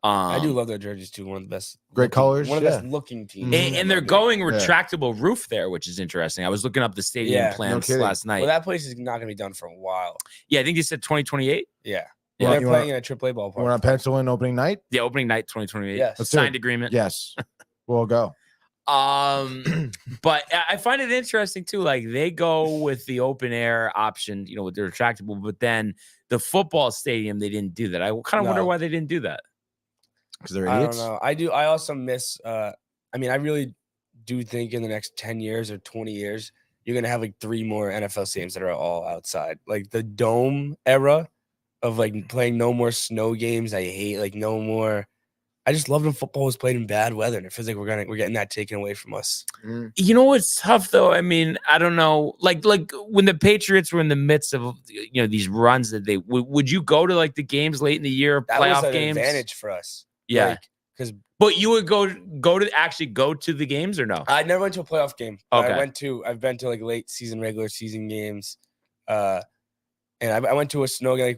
I do love their jerseys too. One of the best. Great colors, One of the yeah. best looking teams. And they're going retractable roof there, which is interesting. I was looking up the stadium plans last night. Well, that place is not going to be done for a while. Yeah, I think you said 2028. Yeah. Yeah. They're playing in a AAA ballpark. You want to pencil in opening night? Yeah, opening night 2028. Yes. Let's Signed do it. agreement. Yes. We'll go. But I find it interesting too. Like they go with the open air option, you know, with the retractable, but then the football stadium, they didn't do that. I kind of wonder why they didn't do that. Because they're idiots. I don't know. I do. I also miss. I mean, I really do think in the next 10 years or 20 years, you're gonna have like 3 more NFL stadiums that are all outside. Like the dome era of like playing no more snow games. I hate like no more. I just love when football was played in bad weather, and it feels like we're getting that taken away from us. You know what's tough though? I mean, I don't know. Like when the Patriots were in the midst of these runs that they would you go to like the games late in the year, That playoff was an games? advantage for us. Yeah, because but you would go to the games or no? I never went to a playoff game. Okay. I've been to like late season, regular season games, and I went to a snow game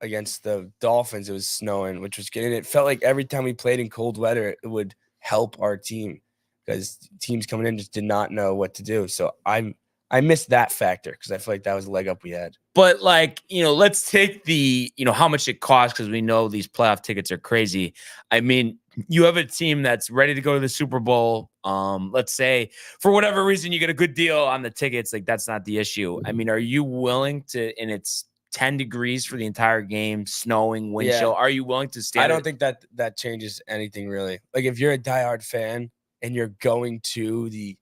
against the Dolphins. It was snowing, which was good. And it felt like every time we played in cold weather, it would help our team because teams coming in just did not know what to do. So I missed that factor because I feel like that was the leg up we had. But like, let's take the, how much it costs because we know these playoff tickets are crazy. I mean, you have a team that's ready to go to the Super Bowl. Let's say for whatever reason you get a good deal on the tickets. Like that's not the issue. I mean, are you willing to, and it's 10 degrees for the entire game, snowing, wind chill. Are you willing to stand? I don't think that changes anything really. Like if you're a diehard fan and you're going to the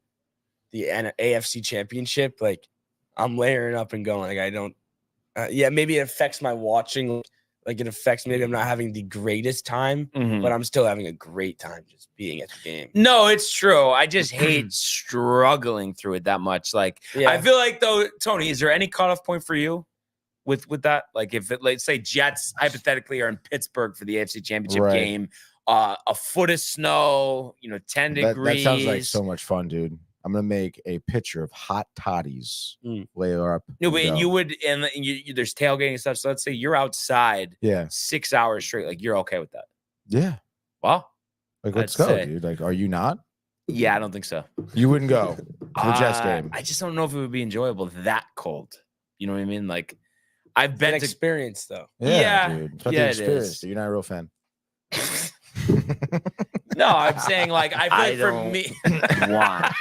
AFC Championship, like I'm layering up and going. Like I don't. Maybe it affects my watching. Like it affects maybe I'm not having the greatest time, but I'm still having a great time just being at the game. No, it's true. I just hate struggling through it that much. Like I feel like though, Tony, is there any cutoff point for you? With that, like if it, let's say Jets hypothetically are in Pittsburgh for the AFC Championship game, a foot of snow, 10 degrees. That sounds like so much fun, dude. I'm gonna make a picture of hot toddies, lay her up. No, but you would, and you there's tailgating and stuff. So let's say you're outside, 6 hours straight. Like you're okay with that? Yeah. Well, like let's go, dude. Like, are you not? Yeah, I don't think so. You wouldn't go to the Jets game. I just don't know if it would be enjoyable that cold. You know what I mean? Like. I've been to experience though. Yeah, dude. It's about the experience. So you're not a real fan. No, I'm saying like I feel like for me want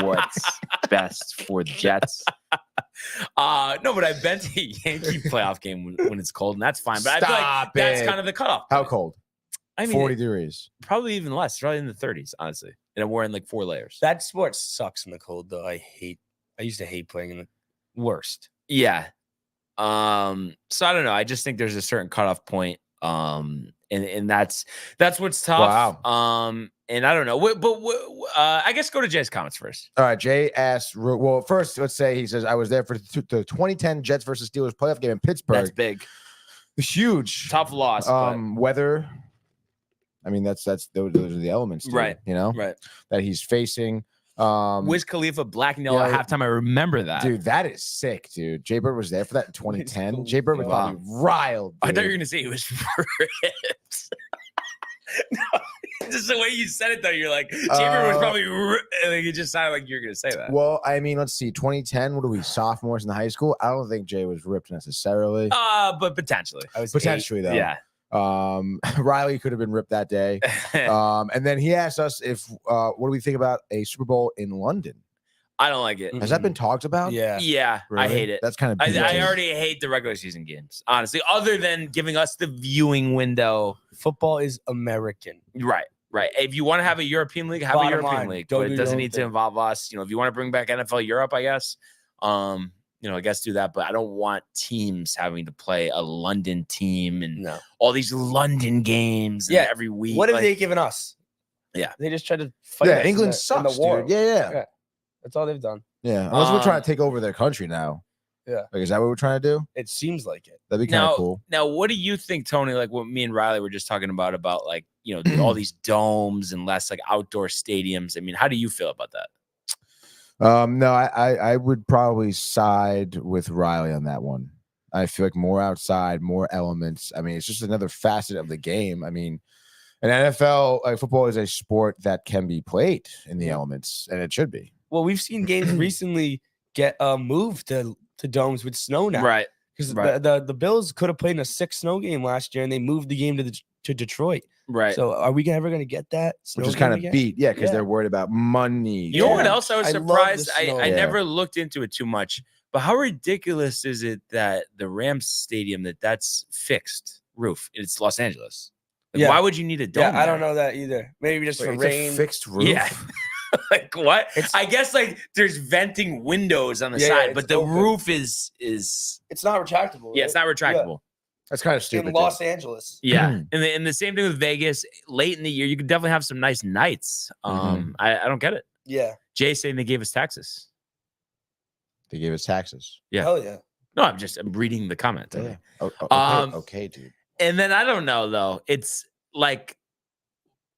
what's best for the Jets. No, but I've been to a Yankee playoff game when it's cold, and that's fine. But I feel like that's kind of the cutoff. How cold? I mean, 40 degrees. Probably even less. Probably in the 30s, honestly. And I'm wearing like 4 layers. That sport sucks in the cold though. I used to hate playing in the worst. Yeah. So I don't know. I just think there's a certain cutoff point. And that's what's tough. Wow. And I don't know. But I guess go to Jay's comments first. All right. Jay asked, well, first, let's say he says, I was there for the 2010 Jets versus Steelers playoff game in Pittsburgh. That's big. Huge. Tough loss. Weather. I mean, those are the elements, dude, right? Right. That he's facing. Wiz Khalifa, black and yellow at halftime. I remember that, dude. That is sick, dude. Jay Bird was there for that in 2010. Jay Bird was probably riled. Dude. I thought you were gonna say he was ripped. No, just the way you said it though, you're like Jay Bird was probably. Like, it just sounded like you're gonna say that. Well, I mean, let's see. 2010. What are we, sophomores in the high school? I don't think Jay was ripped necessarily. But potentially. Potentially though. Yeah. Riley could have been ripped that day. And then he asked us what do we think about a Super Bowl in London? I don't like it. Has that been talked about? Yeah. Really? I hate it. That's kind of I already hate the regular season games, honestly, other than giving us the viewing window. Football is American. Right. If you want to have a European league, have a European league. But it doesn't need to involve us. If you want to bring back NFL Europe, I guess. I guess do that, but I don't want teams having to play a London team and all these London games every week. What have they given us? Yeah. They just tried to fight us England sucks, in the war. Dude. Yeah. That's all they've done. Yeah. Unless we're trying to take over their country now. Yeah. Like, is that what we're trying to do? It seems like it. That'd be kind of cool. Now, what do you think, Tony, like what me and Riley were just talking about like, all these domes and less like outdoor stadiums? I mean, how do you feel about that? No, I would probably side with Riley on that one. I feel like more outside, more elements. I mean, it's just another facet of the game. I mean, an NFL football is a sport that can be played in the elements, and it should be. Well, we've seen games recently get moved to domes with snow now. Right. Because Right. the Bills could have played in a 6 snow game last year, and they moved the game to Detroit. Right. So are we ever going to get that snow Which is game kind of again? beat, because they're worried about money. You know what else I was I love the surprised? snow. I Yeah. never looked into it too much, but how ridiculous is it that the Rams stadium that's fixed roof? It's Los Angeles. Like, Yeah. why would you need a dome? Yeah, I don't there? know that either. Maybe just Wait, for it's a rain. fixed roof. Yeah. Like what? It's- I guess like there's venting windows on the Yeah, side, it's but the open. roof is It's not retractable. yeah, it's not retractable. That's kind of In stupid. Los Angeles. Yeah, and the same thing with Vegas. Late in the year, you could definitely have some nice nights. I don't get it. Yeah. Jay saying they gave us taxes. They gave us taxes. Yeah. Hell yeah. No, I'm reading the comment. Yeah. Okay, okay, dude. And then I don't know though. It's like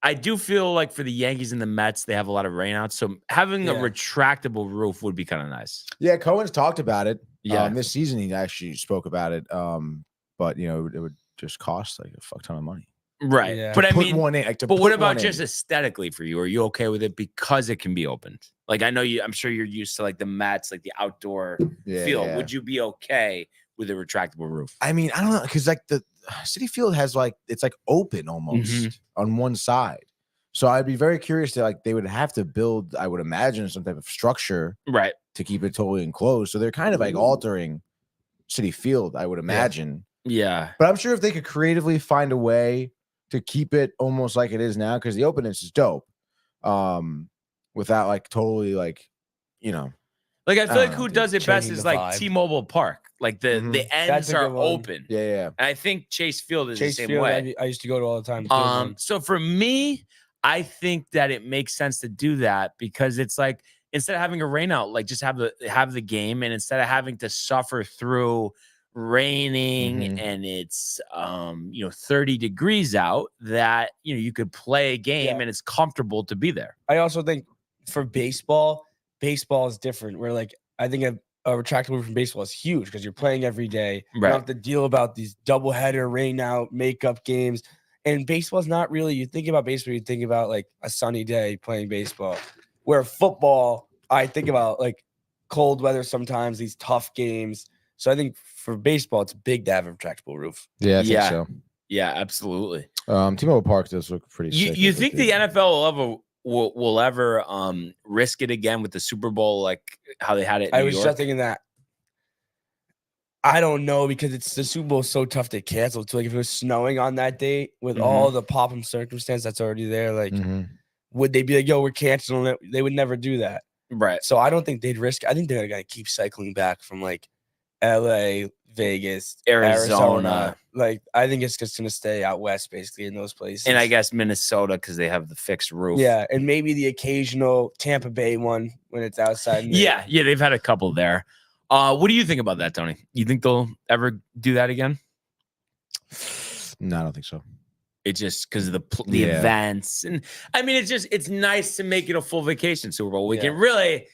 I do feel like for the Yankees and the Mets, they have a lot of rainouts. So having a Yeah. retractable roof would be kind of nice. Yeah, Cohen's talked about it. Yeah. This season he actually spoke about it. But it would just cost like a fuck ton of money. Right. Yeah. But I Put mean, one in. Like, to but what put about one just in. aesthetically for you? Are you okay with it because it can be opened? Like I know I'm sure you're used to like the Mets, like the outdoor feel. Yeah. Would you be okay with a retractable roof? I mean, I don't know, because like the City Field has it's like open almost on one side. So I'd be very curious to they would have to build, I would imagine, some type of structure Right. to keep it totally enclosed. So they're kind of like altering City Field, I would imagine. Yeah. But I'm sure if they could creatively find a way to keep it almost like it is now, because the openness is dope. Without totally Like I feel like know, who dude. does it best Changing is the like vibe. T-Mobile Park. Like the ends That's a are good one. open. yeah. And I think Chase Field is Chase the same Field, way. I used to go to all the time. So for me, I think that it makes sense to do that because it's like instead of having a rain out, like just have the game, and instead of having to suffer through raining and it's 30 degrees out, that you could play a game and it's comfortable to be there. I also think for baseball is different. Where I think a retractable roof in baseball is huge because you're playing every day. You Right. don't have to deal about these doubleheader rain out makeup games. And baseball's not really, you think about baseball, you think about a sunny day playing baseball. Where football, I think about cold weather sometimes, these tough games. So I think for baseball, it's big to have a retractable roof. Yeah, I think Yeah. so. Yeah, absolutely. T-Mobile Park does look pretty sick. You think the NFL will ever risk it again with the Super Bowl, like how they had it in I New was York? just thinking that. I don't know because it's the Super Bowl is so tough to cancel. So if it was snowing on that date with all the pop and circumstance that's already there, would they be like, "Yo, we're canceling it"? They would never do that. Right. So I don't think they'd risk. I think they're gonna keep cycling back from L.A., Vegas, Arizona. I think it's just gonna stay out west, basically in those places. And I guess Minnesota because they have the fixed roof. yeah, and maybe the occasional Tampa Bay one when it's outside. in the- Yeah, they've had a couple there. What do you think about that, Tony? You think they'll ever do that again? No, I don't think so. It just because of the Yeah. events, and I mean, it's nice to make it a full vacation Super Bowl weekend. Yeah. Really,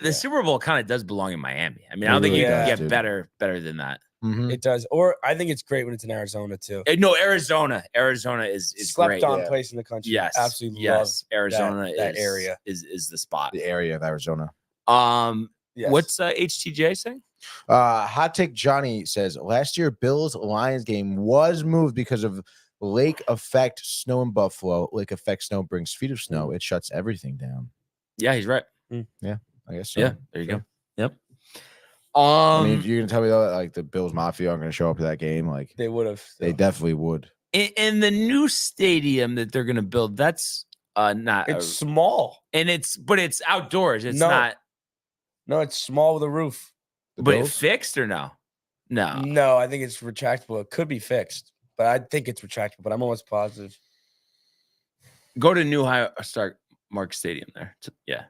the Super Bowl kind of does belong in Miami. I mean, I don't It think you really can does, get dude. better than that. It does. Or I think it's great when it's in Arizona too. No, Arizona is Slept great. on place in the country. Yes, Absolutely yes. Arizona that is, area. is the spot. The area of Arizona. Yes. What's HTJ saying? Hot Take Johnny says last year Bills Lions game was moved because of lake effect snow in Buffalo. Lake effect snow brings feet of snow. It shuts everything down. Yeah, he's right. I guess so. Yeah, there you go. Yep. I mean, you're gonna tell me though that the Bills Mafia aren't gonna show up to that game? They would have. They definitely would. in the new stadium that they're gonna build, that's not It's small. and it's outdoors. It's No. not, No, it's small with a roof. The but Bills? it's fixed or no? No. No, I think it's retractable. It could be fixed, but I think it's retractable. But I'm almost positive. Go to New Start Mark Stadium there. Yeah.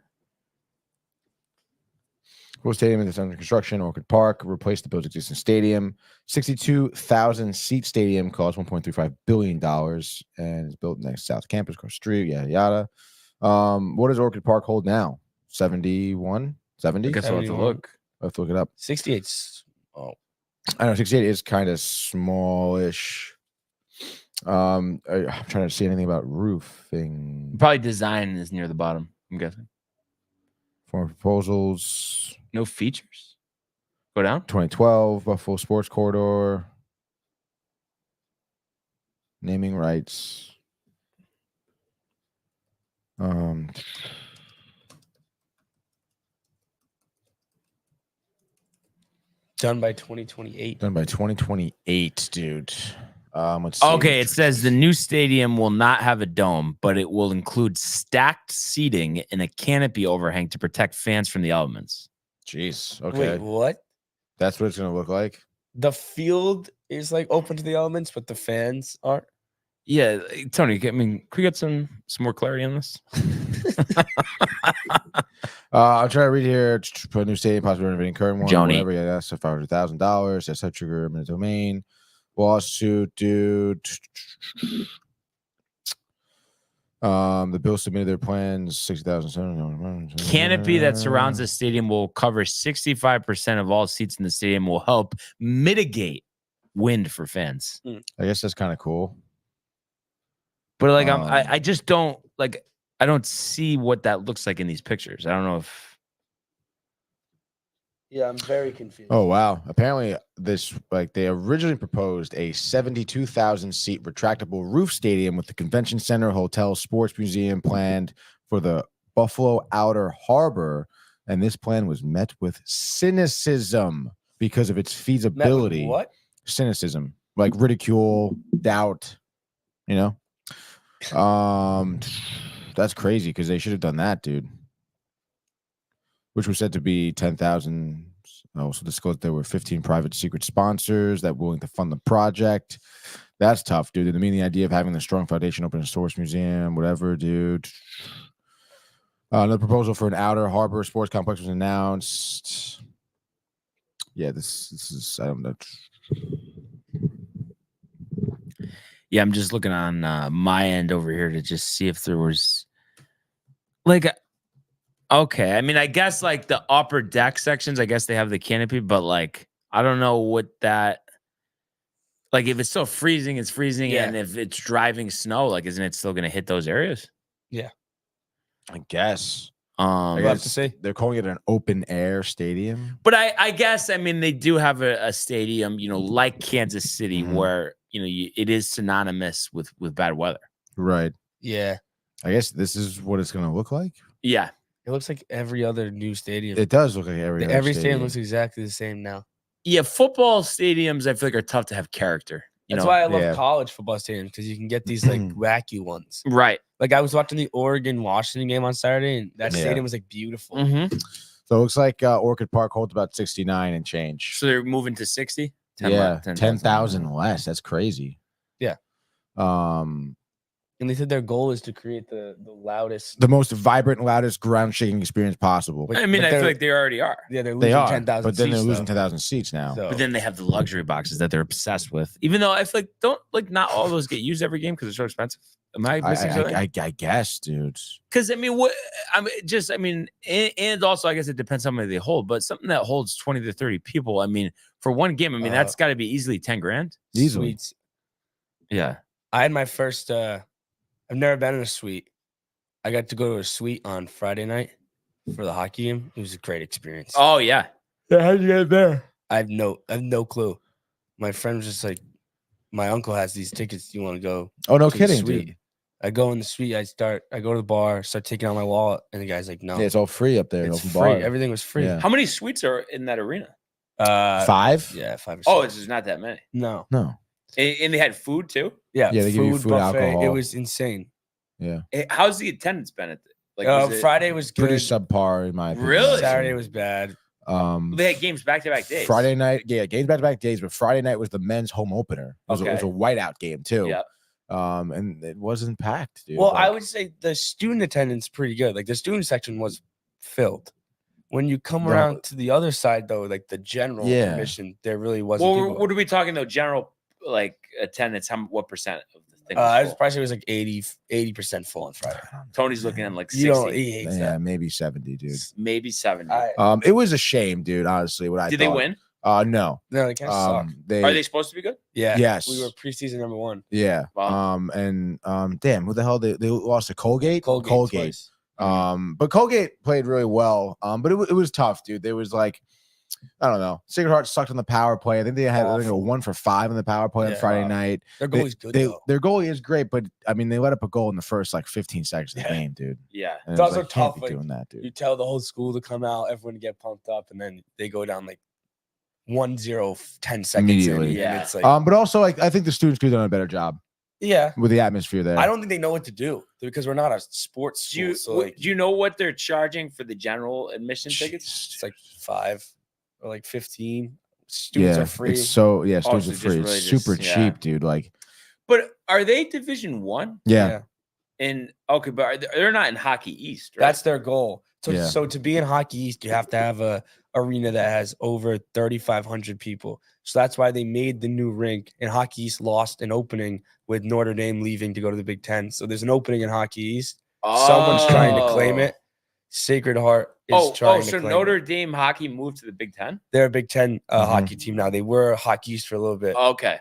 Cool stadium is under construction. Orchid Park replaced the Bills' existing stadium. 62,000 seat stadium costs $1.35 billion and is built next to South Campus across the street. Yada yada. What does Orchid Park hold now? 71 70? I guess I'll have to 71. look. I'll have to look it up. 68's I know 68 is kind of smallish. I'm trying to see anything about roofing. Probably design is near the bottom, I'm guessing. For proposals, No features. Go down. 2012 Buffalo Sports Corridor. Naming rights. done by 2028. Done by 2028, dude. Let's see. Okay, it says the new stadium will not have a dome, but it will include stacked seating and a canopy overhang to protect fans from the elements. Jeez. Okay. Wait, what? That's what it's gonna look like. The field is like open to the elements, but the fans aren't. Yeah, Tony, can we get some more clarity on this? I'll try to read here. Put a new stadium, possibly renovating current one. Johnny. Whatever. Yeah, that's $500,000. That's a trigger eminent domain. Lawsuit, dude. The bill submitted their plans. 60,000. Canopy that surrounds the stadium will cover 65% of all seats in the stadium. Will help mitigate wind for fans. I guess that's kind of cool. But like, I just don't like. I don't see what that looks like in these pictures. I don't know if. Yeah, I'm very confused. Oh wow! Apparently, they originally proposed a 72,000 seat retractable roof stadium with the convention center, hotel, sports museum planned for the Buffalo Outer Harbor, and this plan was met with cynicism because of its feasibility. What? Cynicism, like ridicule, doubt. You know, that's crazy because they should have done that, dude. Which was said to be 10,000. Also disclosed there were 15 private secret sponsors that were willing to fund the project. That's tough, dude. I mean, the idea of having the strong foundation open a source museum, whatever, dude. Another proposal for an outer harbor sports complex was announced. Yeah, this is, I don't know. Yeah, I'm just looking on my end over here to just see if there was like. Okay, I mean, I guess like the upper deck sections, I guess they have the canopy, but like I don't know what that. Like, if it's still freezing, it's freezing, Yeah. and if it's driving snow, like, isn't it still going to hit those areas? Yeah. I guess. I have to say. They're calling it an open air stadium. But I guess, I mean, they do have a stadium, like Kansas City, Mhm. where it is synonymous with bad weather. Right. Yeah. I guess this is what it's going to look like. Yeah. It looks like every other new stadium. It does look like every other Every stadium stadium looks exactly the same now. Yeah, football stadiums, I feel like, are tough to have character. That's why I love Yeah. college football stadiums, because you can get these like wacky ones. Right. Like I was watching the Oregon-Washington game on Saturday, and that Yeah. stadium was like beautiful. Mm-hmm. So it looks like Orchid Park holds about 69 and change. So they're moving to 60? 10,000 less. That's crazy. Yeah. And they said their goal is to create the loudest. The most vibrant, loudest, ground shaking experience possible. But- I mean, but I feel they're- like they already are. Yeah, they're They losing are, 10,000 but then they're seats, losing though. 10,000 seats now. So- But then they have the luxury boxes that they're obsessed with. Even though I feel like not all those get used every game because they're so expensive. Am I missing something? I guess, dude. Because and also I guess it depends how many they hold, but something that holds 20 to 30 people. I mean, for one game, that's got to be easily 10 grand. Easily. Suites. Yeah. I had my first. I've never been in a suite. I got to go to a suite on Friday night for the hockey game. It was a great experience. Oh yeah. Yeah, how'd you get there? I have no clue. My friend was just like, my uncle has these tickets. Do you want to go? Oh, no to the kidding, suite? dude. I go in the suite. I go to the bar, start taking out my wallet, and the guy's like, "No, Yeah, it's all free up there. it's open free. bar. Everything was free." Yeah. How many suites are in that arena? 5? Yeah, 5 or 6. Oh, it's just not that many. no. No. And they had food too. Yeah, Yeah, they give you food, buffet. It alcohol. was insane. Yeah. How's the attendance been at was it- Friday was good. Pretty subpar in my opinion. Really? Saturday was bad. They had games back to back days. Friday night, yeah, games back to back days, but Friday night was the men's home opener. It was a Okay. whiteout game too. Yeah. And it wasn't packed, dude. Well, I Like, would say the student attendance pretty good. Like the student section was filled. When you come No. around to the other side, though, like the general admission, there really wasn't. Well, people. what are we talking though? General like attendance? What percent of the thing? think it was full? Probably it was like 80% full on Friday. Tony's looking at like 60. You don't. He hates Yeah, that. maybe 70, dude. Maybe 70. It was a shame, dude. Honestly, what I Did thought. they win? No. No, they kind of suck. Are they supposed to be good? Yeah. Yes. We were preseason number 1. Yeah. Wow. Damn, what the hell? They lost to Colgate. Colgate. Twice. But Colgate played really well. But it was tough, dude. There was like, I don't know. Sacred Heart sucked on the power play. I think they had a 1-for-5 on the power play on Friday night. Their goalie's good, though. Their goalie is great, but I mean, they let up a goal in the first like 15 seconds of the game, dude. Yeah. And Those it was are like, can't tough. be doing that, dude. You tell the whole school to come out, everyone to get pumped up, and then they go down like 1-0 10 seconds Immediately. in, Yeah. and it's like, But also, like, I think the students could have done a better job yeah. with the atmosphere there. I don't think they know what to do because we're not a sports school. Do you know what they're charging for the general admission tickets? It's like 5 or like 15. Students are free. It's students so are just free. really It's super just- cheap, dude. Like, But are they Division 1? yeah. And okay, but they're not in Hockey East, right? That's their goal. So, Yeah. so to be in Hockey East, you have to have a arena that has over 3,500 people. So that's why they made the new rink. And Hockey East lost an opening with Notre Dame leaving to go to the Big Ten. So there's an opening in Hockey East. Someone's trying to claim it. Sacred Heart is trying to so claim Notre it. Dame hockey moved to the Big Ten? They're a Big Ten hockey team now. They were Hockey East for a little bit. Okay.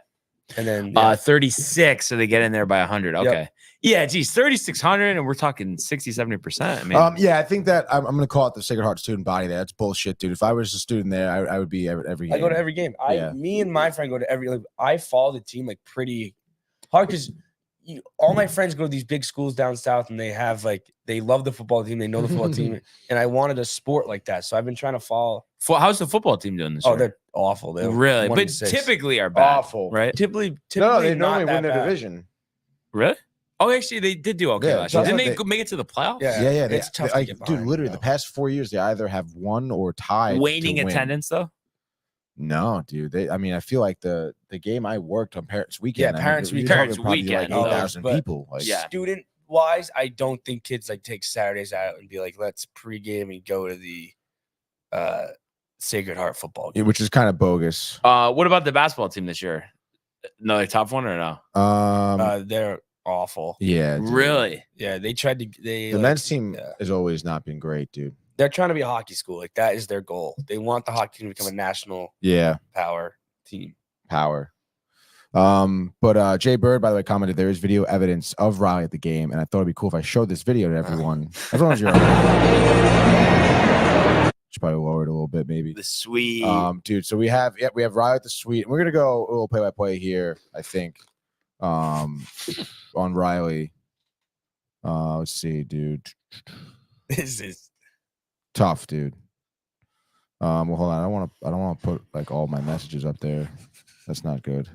And then 36, so they get in there by 100. Okay. Yeah, geez, 3,600, and we're talking 60-70%. I mean, Yeah, I think that I'm going to call it the Sacred Heart student body there. That's bullshit, dude. If I was a student there, I would be every game. I go to every game. Yeah. Me and my friend go to every. Like, I follow the team like pretty hard because all my friends go to these big schools down south, and they have like they love the football team. They know the football team, and I wanted a sport like that, so I've been trying to follow. how's the football team doing this year? They're awful. They're Really? But 1-6. typically are bad. Awful. Right? Typically No, they not normally that win their bad. division. Really? Oh, actually, they did do okay Yeah, last year. that's Didn't what they make it to the playoffs? Yeah. Yeah. It's tough to like, get dude, behind, literally, bro. the past 4 years, they either have won or tied. Waning to win. attendance, though? No, dude. I feel like the game I worked on Parents Weekend. Yeah, Parents you're Weekend. talking probably Weekend, like oh, 8,000 but- people. Like, Yeah. Student wise, I don't think kids like take Saturdays out and be like, let's pregame and go to the Sacred Heart football game. which is kind of bogus. What about the basketball team this year? Another top one or no? They're awful. Yeah, dude. Really? Yeah, they tried to. The men's team has always not been great, dude. They're trying to be a hockey school. Like that is their goal. They want the hockey team to become a national Yeah, power team. power. But Jay Bird, by the way, commented there is video evidence of Riley at the game, and I thought it'd be cool if I showed this video to everyone. As long as you're should probably lower it a little bit, maybe. The sweet. Dude. So we have Riley at the suite. We're gonna go a little play-by-play here, I think. On Riley. Let's see, dude. This is Tough, dude. Well, hold on. I don't want to put like all my messages up there. That's not good.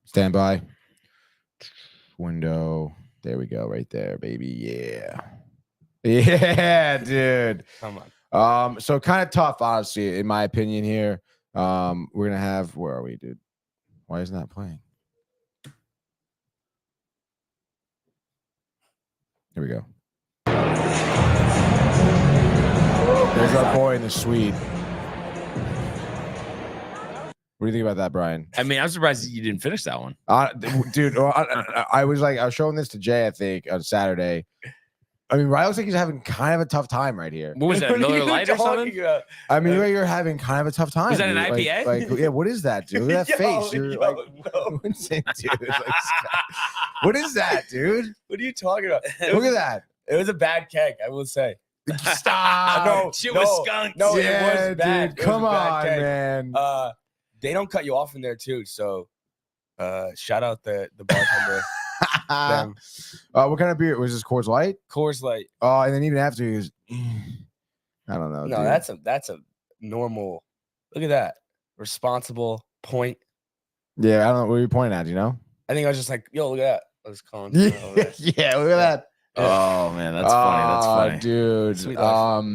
Stand by. Window. There we go, right there, baby. Yeah. Yeah, dude. come on. So kind of tough, honestly, in my opinion here. We're gonna have where are we, dude? Why isn't that playing? Here we go. There's our boy in the suite. What do you think about that, Brian? I mean, I'm surprised you didn't finish that one. Dude, I was showing this to Jay, I think, on Saturday. I mean, Riley looks like he's having kind of a tough time right here. What was that, What are Miller you Lite or something? talking about? I mean, you're having kind of a tough time. Was that an dude. IPA? Like, yeah, what is that, dude? Look at that face. You're like, no. what's it, dude? It's like, what is that, dude? What are you talking about? Look at that. It was a bad keg, I will say. Stop. No, Shit no, was skunked. No, yeah, it was bad. dude. It was Come a bad on, keg. man. They don't cut you off in there too. So shout out the bartender. them. What kind of beer was this? Coors Light? Coors Light. Oh, and then even after he was, I don't know. No, dude. that's a normal. Look at that. Responsible point. Yeah, I don't know. What are you pointing at? You know? I think I was just like, yo, look at that. I was calling. Yeah, yeah. Look at that. Oh man, that's funny. That's funny. Dude. Sweet life.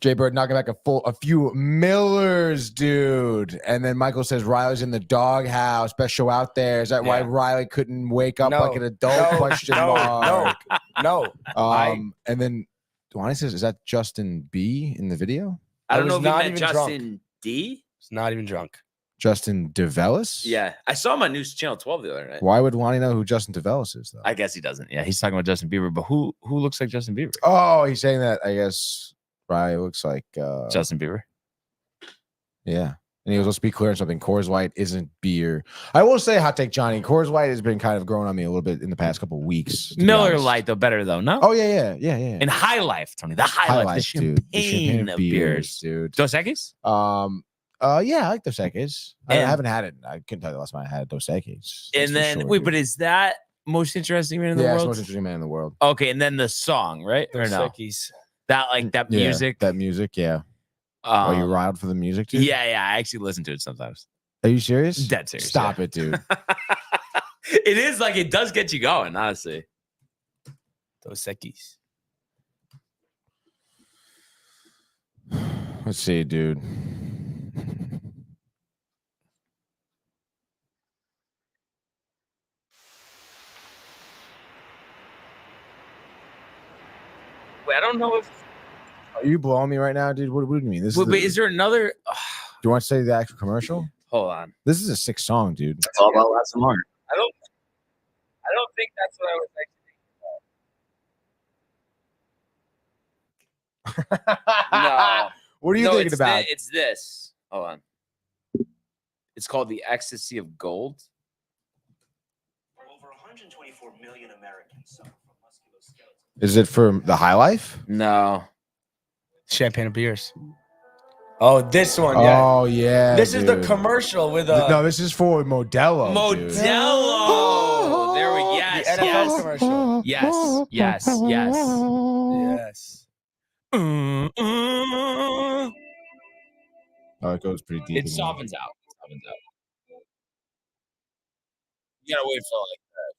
Jay Bird knocking back a few Millers, dude. And then Michael says Riley's in the doghouse. Best show out there. Is that why Yeah. Riley couldn't wake up No, like an adult? Question mark. No. And then Duane says, is that Justin B in the video? I don't was know if you not meant even Justin drunk. D. It's not even drunk. Justin DeVellis? Yeah, I saw him on News Channel 12 the other night. Why would Lonnie know who Justin DeVellis is, though? I guess he doesn't. Yeah, he's talking about Justin Bieber, but who looks like Justin Bieber? Oh, he's saying that, I guess, Probably looks like Justin Bieber. Yeah. And he was, let's be clear on something. Coors Light isn't beer. I will say, hot take, Johnny. Coors Light has been kind of growing on me a little bit in the past couple of weeks. Miller Lite, though, better though. No. Oh yeah. And High Life, Tony. The High Life, the dude. champagne of beers, dude. Dos Equis? Yeah, I like Dos Equis. I haven't had it. I couldn't tell you the last time I had Dos Equis. And then wait, but is that most interesting man in the world? Yeah, it's the most interesting man in the world. Okay, and then the song, right? Or no? That like that music. That music, yeah. Are you riled for the music, dude? Yeah. I actually listen to it sometimes. Are you serious? Dead serious. Stop it, dude. It is like it does get you going, honestly. Dos Equis. Let's see, dude. Wait, I don't know if. Are you blowing me right now, dude? What do you mean? Wait, is there another? Do you want to say the actual commercial? Hold on. This is a sick song, dude. It's all about lots of more. I don't think that's what I was actually thinking about. No. What are you thinking about? It's this. Hold on. It's called The Ecstasy of Gold. Over 124 million Americans suffer from musculoskeletal. Is it for the High Life? No. Champagne of beers. Oh, this one, yeah. Oh, yeah. This is the commercitor with No, this is for Modelo. Modelo. There we go. The NFL commercial. Yes. Yes. Oh, it goes pretty deep. It softens out. You gotta wait for like that.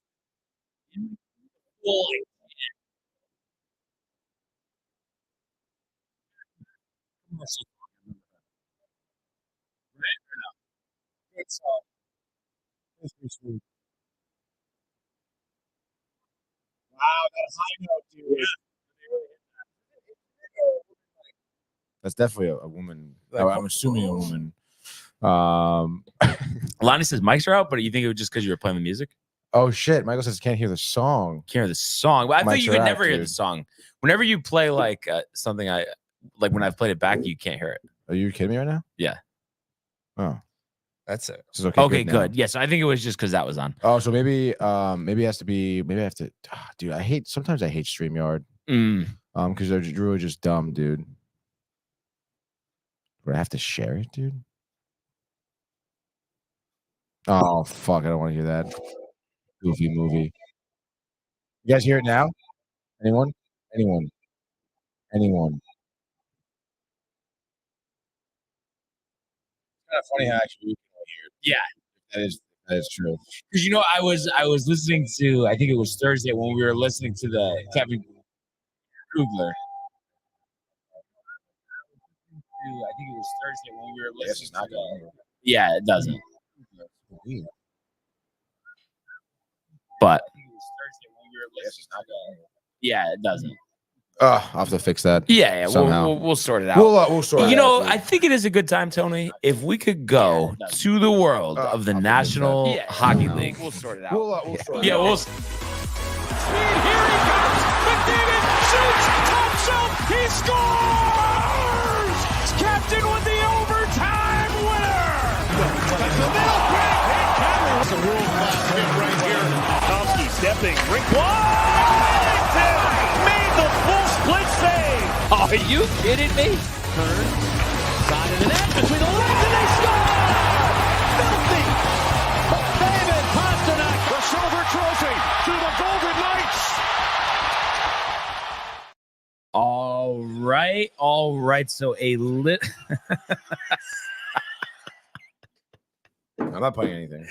That's definitely a woman. I'm assuming a woman. Lonnie says mics are out, but you think it was just because you were playing the music? Oh shit! Michael says can't hear the song. Can't hear the song. But I think you Mics could are never out, hear the dude. song. Whenever you play like something, I like when I've played it back, you can't hear it. Are you kidding me right now? Yeah. Oh, That's it. this is okay. Okay, now. good. Yes, I think it was just because that was on. Oh, so maybe it has to be. Maybe I have to. Dude, sometimes I hate StreamYard. Because they're really just dumb, dude. Would I have to share it, dude? Oh fuck! I don't want to hear that. Goofy movie. You guys hear it now? Anyone? Kind of funny how actually you can hear it. Yeah, That is true. because I was listening to, I think it was Thursday when we were listening to the Kevin Krugler. I think it was Thursday when we were Yes, listening it's not to going the, over. yeah, it doesn't. But yeah, it doesn't. I'll have to fix that. Yeah, somehow. we'll sort it out. We'll sort it out. I think it is a good time, Tony, if we could go to the world of the National Hockey League. We'll sort it out. We'll sort it Yeah, out. we'll. Here he comes. McDavid shoots. Top shelf. He scores. Captain with the overtime winner. That's the middle quick. That's a world-class hit right here. Tomsky stepping. Rink Washington made the full split save. Are you kidding me? Turn. Side of the net. Between the legs and they score. Filthy. David Pasternak. The silver trophy to the Golden Knights. All right. So I'm not playing anything.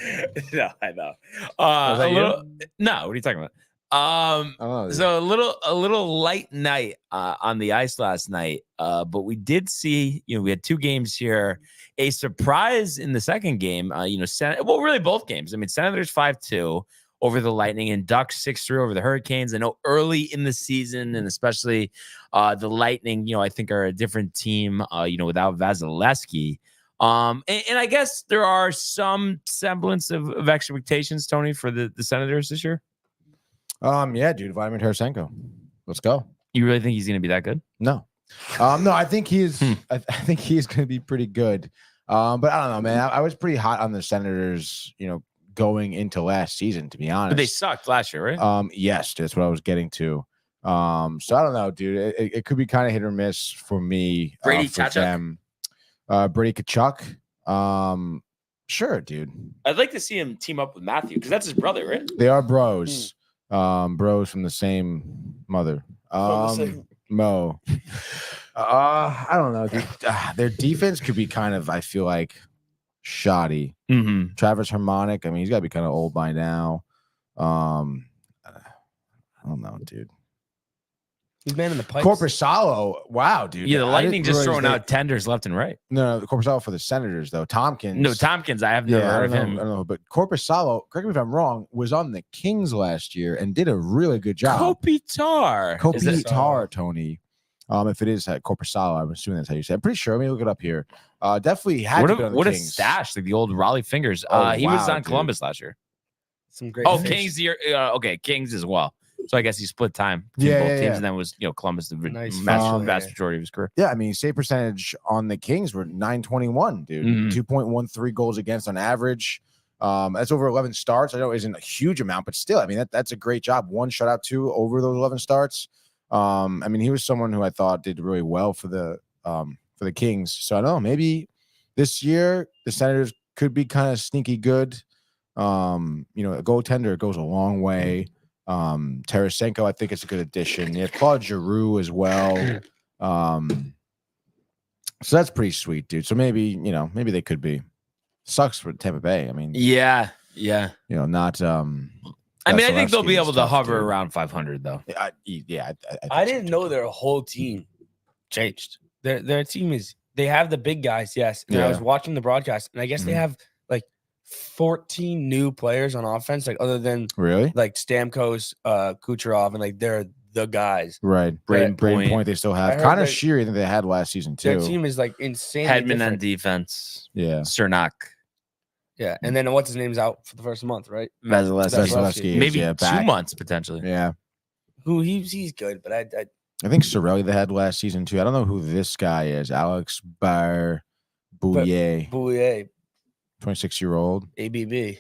no, I know. that you? No, what are you talking about? Oh, So a little light night on the ice last night, but we did see, we had two games here. A surprise in the second game, really both games. I mean, Senators 5-2 over the Lightning and Ducks 6-3 over the Hurricanes. I know early in the season, and especially the Lightning, I think are a different team, without Vasilevsky. And I guess there are some semblance of expectations, Tony, for the Senators this year. Yeah, dude, Vladimir Tarasenko. Let's go. You really think he's going to be that good? No. No, I think he's I think he's going to be pretty good. But I don't know, man. I was pretty hot on the Senators, going into last season, to be honest. But they sucked last year, right? Yes, that's what I was getting to. So I don't know, dude. It could be kind of hit or miss for me. Brady for Tkachuk? them. Brady Tkachuk. Sure, dude. I'd like to see him team up with Matthew because that's his brother, right? They are bros. Bros from the same mother. Mo. I don't know, dude. Their defense could be kind of, I feel like, shoddy. Mm-hmm. Travis Harmonic, I mean, he's got to be kind of old by now. I don't know, dude. He's man in the pipes. Korpisalo, wow, dude. Yeah, the I Lightning didn't just realize throwing out tenders left and right. No, the Korpisalo for the Senators, though. Tompkins. No, Tompkins, I have never heard of him. I don't know, but Korpisalo, correct me if I'm wrong, was on the Kings last year and did a really good job. Kopitar. Kopitar, Tony. If it is Korpisalo, I'm assuming that's how you say it. I'm pretty sure. Let me look it up here. Definitely had to be on the what a Kings. stash, like the old Raleigh Fingers. He was on Columbus last year. Some great. Oh, fish. Kings year. Okay, Kings as well. So I guess he split time between both teams, and then was Columbus the Nice. vast majority of his career. Yeah, I mean, save percentage on the Kings were 921, dude. 2.13 goals against on average. That's over 11 starts. I know it isn't a huge amount, but still, I mean, that's a great job. 1 shutout, 2 over those 11 starts. I mean, he was someone who I thought did really well for the Kings. So I don't know, maybe this year the Senators could be kind of sneaky good. A goaltender goes a long way. Tarasenko, I think it's a good addition. You have Claude Giroux as well. So that's pretty sweet, dude. So maybe they could be. Sucks for Tampa Bay. I mean, yeah. Not. I mean, I think they'll be able to hover around 500 though. I didn't know their whole team changed. Their team is, they have the big guys, yes. And I was watching the broadcast, and I guess they have like 14 new players on offense, like other than really like Stamkos, Kucherov, and like they're the guys. Right. Braden Point they still have. Connor Sheary that they had last season too. Their team is like insane. Hedman on defense. Yeah. Cernak. Yeah, and then what's his name's out for the first month, right? Vasilevsky. Maybe back. 2 months potentially. Yeah. Who he's good, but I think Sorelli they had last season too. I don't know who this guy is. Alex Bouillet, 26-year-old. ABB,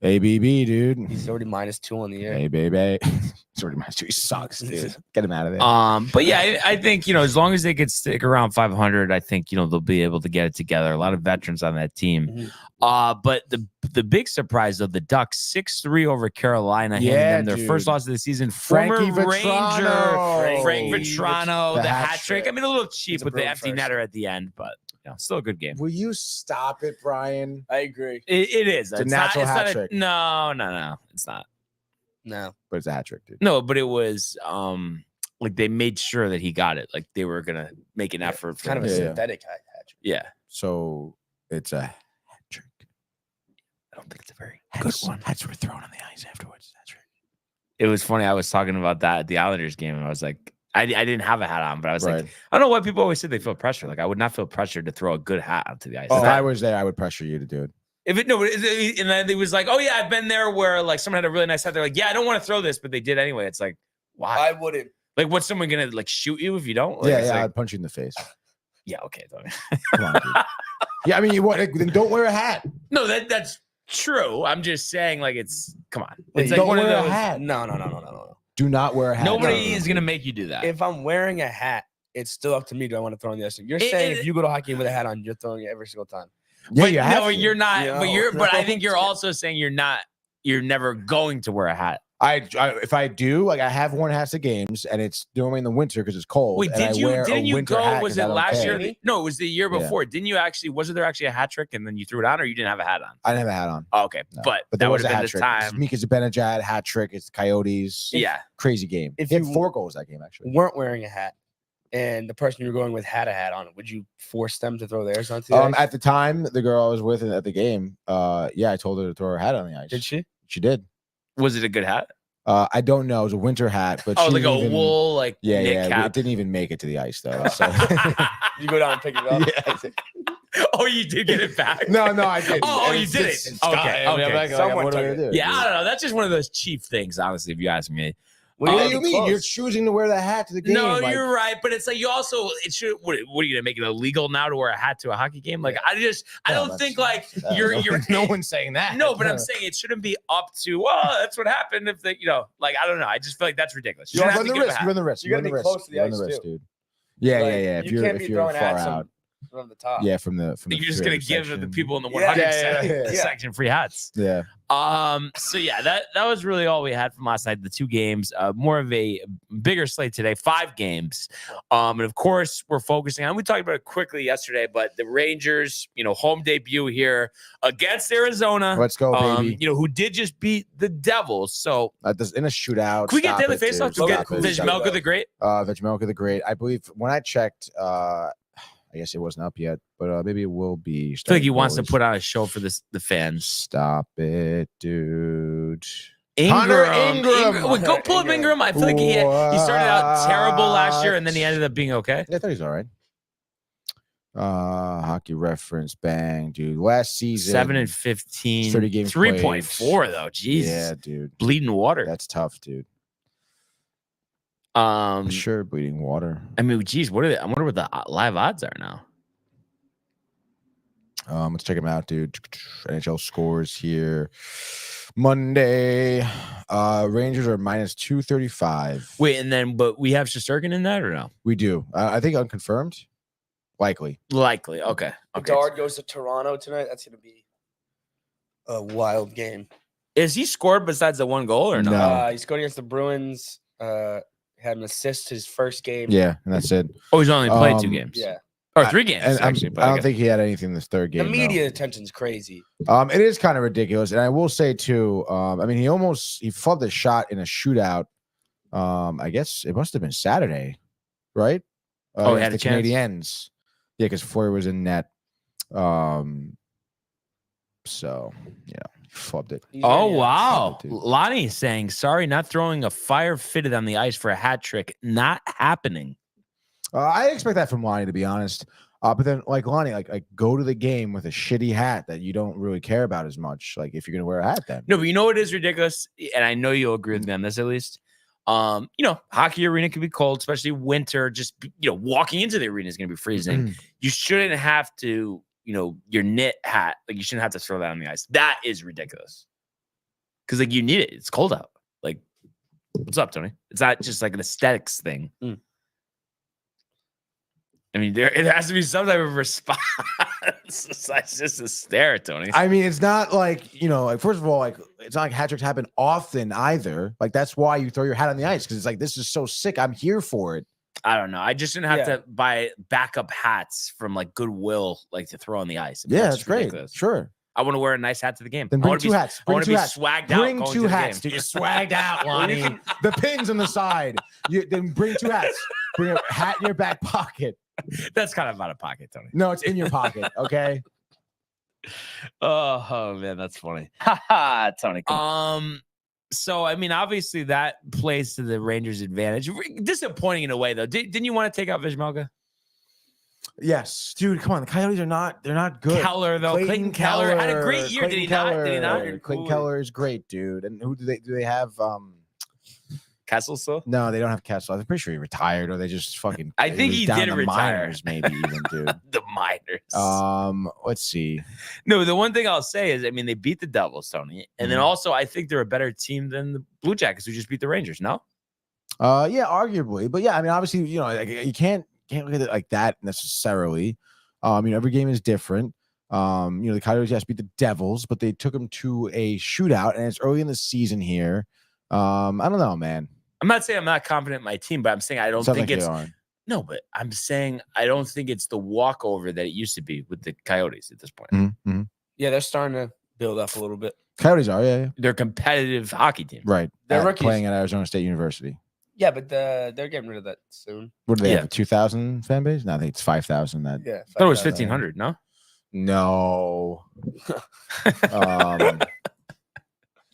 dude. He's already -2 on the year. Hey, baby. He's already -2. He sucks, dude. Get him out of there. But yeah, I think as long as they could stick around 500, I think they'll be able to get it together. A lot of veterans on that team. But the big surprise though, the Ducks 6-3 over Carolina, handing them their first loss of the season. Frankie Former Vetrano. Ranger Frank Vetrano, the hat trick. I mean, a little cheap He's a with the brutal empty first. netter at the end, but still a good game. Will you stop it, Brian? I agree. It is. It's a natural hat trick. No, it's not. No, But it's a hat trick, dude. No, but it was like they made sure that he got it. Like they were gonna make an effort. It's kind of a synthetic hat trick. Yeah. So it's a hat trick. I don't think it's a very good one. Hats were thrown on the ice afterwards. That's right. It was funny. I was talking about that at the Islanders game, and I was like, I didn't have a hat on, but I was like, I don't know why people always say they feel pressure. Like I would not feel pressured to throw a good hat onto the ice. Oh, if I was there, I would pressure you to do it. And then it was like, oh yeah, I've been there where like someone had a really nice hat. They're like, yeah, I don't want to throw this, but they did anyway. It's like, why? I wouldn't. Like, what's someone gonna like shoot you if you don't? Like, Yeah, like, I'd punch you in the face. Yeah, okay. Come on, dude. Yeah, I mean, then don't wear a hat. No, that's true. I'm just saying, like, come on. It's Don't like one of wear a those. hat. No. Do not wear a hat. Nobody is gonna make you do that. If I'm wearing a hat, it's still up to me. Do I want to throw on the ice? You're saying if you go to hockey with a hat on, you're throwing it every single time. Yeah, but you're not. No. But I think you're also saying you're not. You're never going to wear a hat. If I do, like I have worn hats at games, and it's normally in the winter because it's cold. Wait, and I wear a didn't you winter go? hat Was 'cause it I don't last care. year? No, it was the year before. Didn't you actually? Wasn't there actually a hat trick, and then you threw it on, or you didn't have a hat on? I didn't have a hat on. Oh, okay, No. but there that was would a have hat been the trick. time. Mika Zibanejad hat trick. It's the Coyotes. Yeah, crazy game. If He had you 4 goals that game, actually. Weren't wearing a hat, and the person you were going with had a hat on, would you force them to throw theirs onto the ice? At the time, the girl I was with at the game, I told her to throw her hat on the ice. Did she? She did. was it a good hat? I don't know. It was a winter hat, but Oh, she like a didn't even, wool, like knit It cap. didn't even make it to the ice though. So. You go down and pick it up. Yeah. Oh, you did get it back? No, I didn't. Oh, you It's did just- it. it's Okay, Scott. okay. Like, Someone what am I took gonna do? Yeah, I don't know. That's just one of those cheap things, honestly, if you ask me. Well, What gotta do you be mean? close. You're choosing to wear the hat to the game. No, like, you're right, but it's like you also it should. What are you gonna make it illegal now to wear a hat to a hockey game? Like I don't that's- think like you're no one's saying that. no, but I'm saying it shouldn't be up to. Well, that's what happened if they, like I don't know. I just feel like that's ridiculous. You shouldn't run have the to give a risk. hat. You run the risk. You gotta be close to the run ice, risk, too. dude. Yeah, Like, yeah. You can't be throwing far hats out. from the top. Yeah, from the. You're just gonna give the people in the Yeah, 100 yeah. section free hats. Yeah. So yeah, that was really all we had from last night. The 2 games, more of a bigger slate today, 5 games. And of course, we're focusing on. We talked about it quickly yesterday, but the Rangers, home debut here against Arizona. Let's go, baby. Who did just beat the Devils. So In a shootout. can we get Stop daily it, face off dude. to get Stop it. Vizmelka the Great? Vizmelka the Great. I believe when I checked, I guess it wasn't up yet, but maybe it will be. I feel like he wants to put on a show for the fans. Stop it, dude. Ingram. Wait, go pull up Ingram. I feel like he started out terrible last year, and then he ended up being okay. Yeah, I thought he's all right. Hockey reference, bang, dude. Last season, 7 and 15, 30 games 3.4 though. Jesus, Yeah, dude. bleeding water. That's tough, dude. Um, Sure, bleeding water. I mean, geez, what are they? I wonder what the live odds are now. Let's check him out, dude. NHL scores here. Monday, Rangers are minus 235. Wait, and then but we have Shesterkin in that or no? We do. I think unconfirmed. Likely. Likely. Okay. Okay. Bedard goes to Toronto tonight. That's gonna be a wild game. Is he scored besides the 1 goal or no? No. He scored against the Bruins. Had an assist his first game. Yeah, and that's it. Oh, he's only played 2 games. Yeah. Or 3 games And actually. But I don't think he had anything this third The game. media attention's crazy. It is kind of ridiculous, and I will say too. I mean, he flubbed a shot in a shootout. I guess it must have been Saturday, right? He Against had a the chance? Canadiens. Yeah, because Foyer was in net. So he flubbed it. He's Oh gonna- wow, dude. Lonnie saying sorry, not throwing a fire fitted on the ice for a hat trick, not happening. I expect that from Lonnie, to be honest. But then, like Lonnie, like go to the game with a shitty hat that you don't really care about as much. Like if you're gonna wear a hat, then No, but you know what is ridiculous, and I know you'll agree with me on this at least. Hockey arena can be cold, especially winter. Just walking into the arena is going to be freezing. You shouldn't have to, your knit hat, like you shouldn't have to throw that on the ice. That is ridiculous. Because like you need it. It's cold out. Like, what's up, Tony? It's not just like an aesthetics thing. I mean, it has to be some type of response. It's just a stare, Tony. I mean, it's not like, like first of all, like it's not like hat tricks happen often either. Like that's why you throw your hat on the ice because it's like this is so sick. I'm here for it. I don't know. I just didn't have to buy backup hats from like Goodwill, like to throw on the ice. I mean, Yeah, that's that's great. ridiculous. Sure. I want to wear a nice hat to the game. Then I bring wanna two be- hats. I Bring want to two be hats. swagged out. Bring going two to the hats. game. Dude, you're swagged out, Lonnie. The pins on the side. Then bring 2 hats. Bring a hat in your back pocket. That's kind of out of pocket, Tony. No, it's in your pocket. Okay. Oh man, that's funny. Tony. So I mean, obviously that plays to the Rangers' advantage. Disappointing in a way, though. Didn't you want to take out Vizmelka? Yes, dude. Come on, the Coyotes are not. They're not good. Keller, though. Clayton Keller had a great year. Did he not? Did he not? Clayton Keller is great, dude. And who do they have? Kessel still? No, they don't have Kessel. I'm pretty sure he retired, or they just fucking. I think was he down did to retire. minors, maybe even, dude. The minors. Let's see. No, the one thing I'll say is, I mean, they beat the Devils, Tony, and then also I think they're a better team than the Blue Jackets, who just beat the Rangers. No. Yeah, arguably, but yeah, I mean, obviously, like, you can't look at it like that necessarily. Every game is different. The Coyotes just beat the Devils, but they took them to a shootout, and it's early in the season here. I don't know, man. I'm not saying I'm not confident in my team, but I'm saying I don't Sounds think like it's they aren't. no, but I'm saying I don't think it's the walkover that it used to be with the Coyotes at this point. Mm-hmm. Yeah, they're starting to build up a little bit. Coyotes are, yeah. They're a competitive hockey team. Right. They're rookies. Playing at Arizona State University. Yeah, but they're getting rid of that soon. What do they Yeah. have? A 2,000 fan base? No, I think it's 5,000. That Yeah, I thought it was 5,000. 1,500, no? no.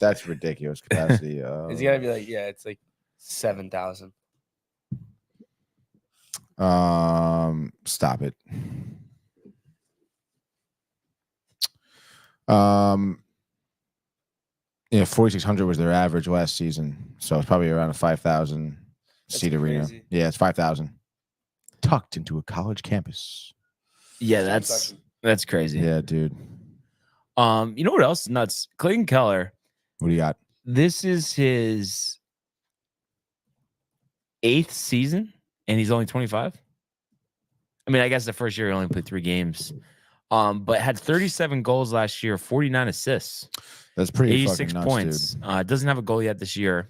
That's ridiculous capacity. It's gotta be like, yeah, it's like 7,000. Stop it. Yeah, 4,600 was their average last season, so it's probably around a 5,000 seat arena. crazy. Yeah, it's 5,000 tucked into a college campus. Yeah, that's crazy. Yeah, dude. You know what else is nuts? Clayton Keller. What do you got? This is his 8th season, and he's only 25. I mean, I guess the first year he only played 3 games, but had 37 goals last year, 49 assists. That's pretty 86 fucking nuts, points. dude. Doesn't have a goal yet this year.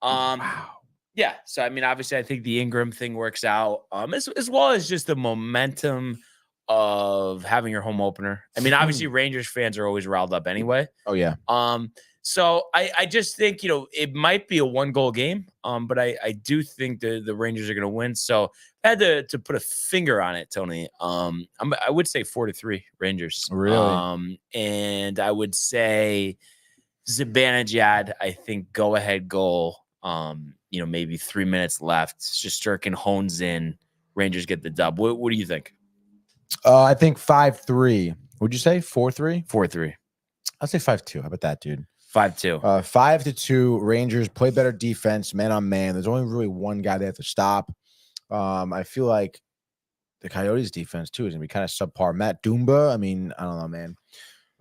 Wow. Yeah. So I mean, obviously, I think the Ingram thing works out. As well as just the momentum of having your home opener. I mean, obviously, Rangers fans are always riled up anyway. Oh yeah. So I just think, it might be a 1-goal game. But I do think the Rangers are going to win. So I had to put a finger on it, Tony. I would say 4-3 Rangers. Really? And I would say Zibanejad, I think, go ahead goal. Maybe 3 minutes left. Shesterkin hones in. Rangers get the dub. What do you think? I think 5-3. Would you say 4-3? 4-3. I'll say 5-2. How about that, dude? 5-2. 5-2. Rangers play better defense, man on man. There's only really one guy they have to stop. I feel like the Coyotes defense too is gonna be kind of subpar. Matt Dumba, I mean, I don't know, man.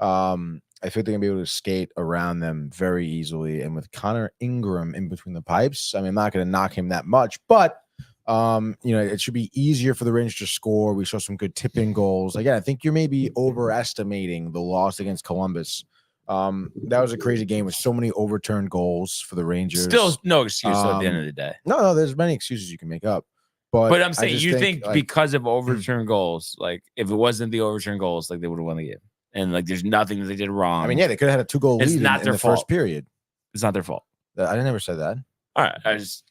I think they're gonna be able to skate around them very easily. And with Connor Ingram in between the pipes, I mean, I'm not gonna knock him that much, but it should be easier for the Rangers to score. We saw some good tip-in goals. Again, I think you're maybe overestimating the loss against Columbus. That was a crazy game with so many overturned goals for the Rangers. Still no excuse at the end of the day. No, there's many excuses you can make up. But I'm saying, you think like, because of overturned goals, like if it wasn't the overturned goals, like they would have won the game. And like there's nothing that they did wrong. I mean, yeah, they could have had a 2-goal lead It's not in their the fault. first period. It's not their fault. I never said that. All right. I just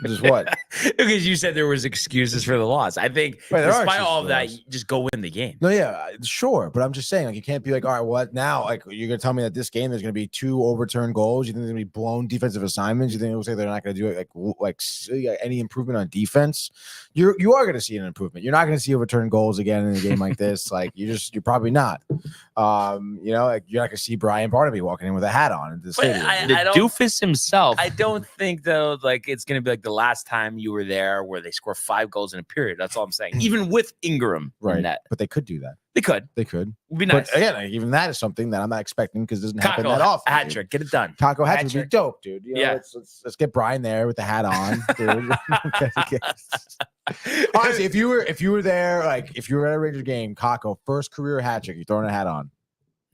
Just what? Because you said there was excuses for the loss. I think despite all of that, you just go win the game. No, yeah, sure. But I'm just saying, like, you can't be like, all right, what now? Like, you're gonna tell me that this game there's gonna be 2 overturned goals. You think there's gonna be blown defensive assignments? You think it will say they're not gonna do it like any improvement on defense? You are gonna see an improvement. You're not gonna see overturned goals again in a game like this. Like, you're probably not. Like you're not gonna see Brian Barnaby walking in with a hat on into the stadium. The doofus himself. I don't think though, like it's gonna be like the last time you were there where they score 5 goals in a period. That's all I'm saying. Even with Ingram in net. But they could do that. They could. It'd be nice. But again, like, even that is something that I'm not expecting because it doesn't happen that often. Hat trick, get it done. Taco hat trick would be dope, dude. Let's get Brian there with the hat on, dude. Honestly, if you were there, like if you were at a Rangers game, Kako, first career hat trick, you're throwing a hat on.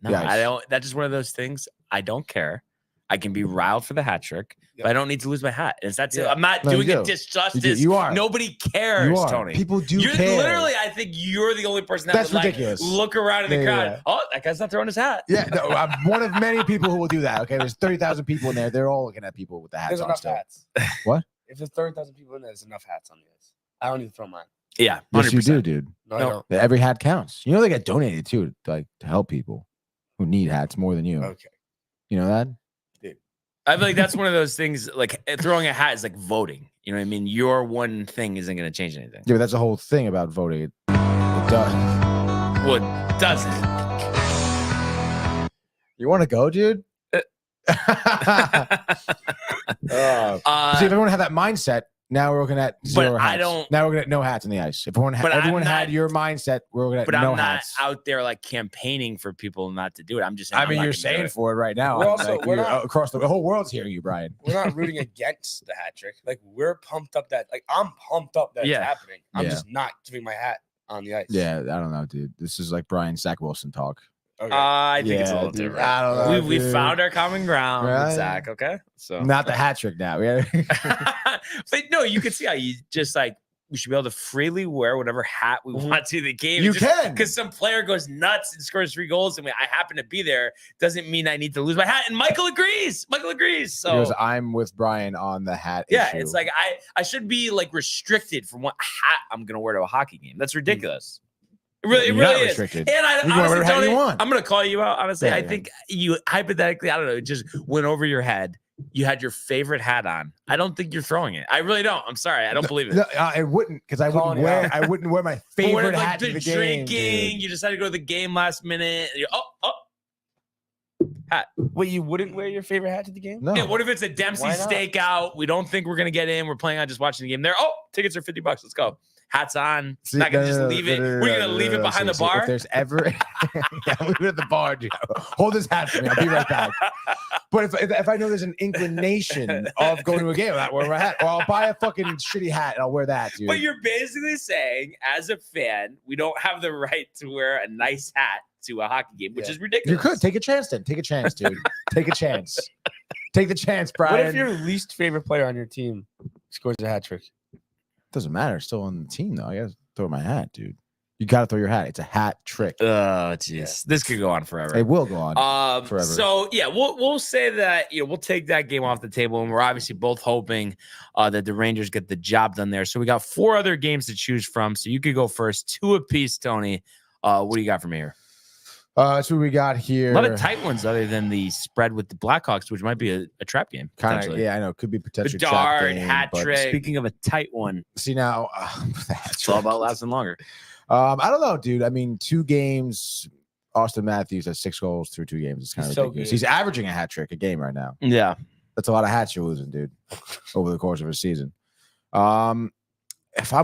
No, I don't. That's just one of those things. I don't care. I can be riled for the hat trick, but I don't need to lose my hat. It's that's it. I'm not doing it disjustice. You are. Nobody cares, Tony. People do care. Literally, I think you're the only person that's ridiculous. Look around in the crowd. Yeah. Oh, that guy's not throwing his hat. Yeah, no, I'm one of many people who will do that. Okay, there's 30,000 people in there. They're all looking at people with the hats on. There's enough hats. What? If there's 30,000 people in there, there's enough hats on the ice. I don't need to throw mine. Yeah, 100%. Yes, you do, dude. No, I don't. Every hat counts. You know they get donated too, to help people who need hats more than you. Okay. You know that? I feel like that's one of those things, like throwing a hat is like voting. You know what I mean? Your one thing isn't going to change anything. Yeah, but that's the whole thing about voting. It does. Well, it doesn't. You want to go, dude? See, if everyone had that mindset, now we're looking at 0 hats. Now we're looking at no hats on the ice. If everyone had your mindset, we're looking at no hats. But I'm not out there like campaigning for people not to do it. I'm just saying. I mean, you're saying for it right now. We're not, across the whole world's hearing you, Brian. We're not rooting against the hat trick. Like we're pumped up that. Like I'm pumped up that it's happening. I'm just not giving my hat on the ice. Yeah, I don't know, dude. This is like Brian Zach Wilson talk. Okay. I think it's a little different. I don't know. We found our common ground with Zach. Okay, so not the hat trick now. But no, you can see how you just like we should be able to freely wear whatever hat we want to the game. You can, because some player goes nuts and scores 3 goals, and I happen to be there. Doesn't mean I need to lose my hat. And Michael agrees. So because I'm with Brian on the hat. Yeah, issue. It's like I should be like restricted from what hat I'm gonna wear to a hockey game. That's ridiculous. It really is. Restricted. And honestly, Tony, you want. I'm going to call you out. Honestly, I think you hypothetically, I don't know, it just went over your head. you had your favorite hat on. I don't think you're throwing it. I really don't. I'm sorry. I don't believe it. No, I wouldn't, because I wouldn't wear my But favorite what if, hat to the the game. drinking, you decided to go to the game last minute. Hat. Wait, you wouldn't wear your favorite hat to the game? No, Yeah, what if it's a Dempsey Why not? stakeout? We don't think we're gonna get in. We're planning on just watching the game there. Oh, tickets are $50. Let's go. Hats on. See, Not gonna just no, leave it. We're gonna leave it behind the see, bar. If there's ever, yeah, leave it at the bar. Dude. Hold this hat for me. I'll be right back. But if I know there's an inclination of going to a game, I'll wear my hat, or I'll buy a fucking shitty hat and I'll wear that, dude. But you're basically saying, as a fan, we don't have the right to wear a nice hat to a hockey game, which is You ridiculous. could take a chance then. Take a chance, dude. Take a chance. Take the chance, Brian. What if your least favorite player on your team scores a hat trick? Doesn't matter. Still on the team though. I gotta throw my hat, dude. You gotta throw your hat. It's a hat trick. Oh, jeez. This could go on forever. It will go on forever. So yeah, we'll say that we'll take that game off the table, and we're obviously both hoping that the Rangers get the job done there. So we got 4 other games to choose from. So you could go first, 2 apiece, Tony. What do you got from here? That's what we got here. A lot of tight ones, other than the spread with the Blackhawks, which might be a trap game. Kind of, potentially. yeah, I know. Could be potential trap Bedard, game, hat but trick. Speaking of a tight one, See now, it's all about lasting longer. I don't know, dude. I mean, 2 games. Austin Matthews has 6 goals through 2 games. It's kind of He's so ridiculous. good. He's averaging a hat trick a game right now. Yeah. That's a lot of hats you're losing, dude, over the course of a season. If I'm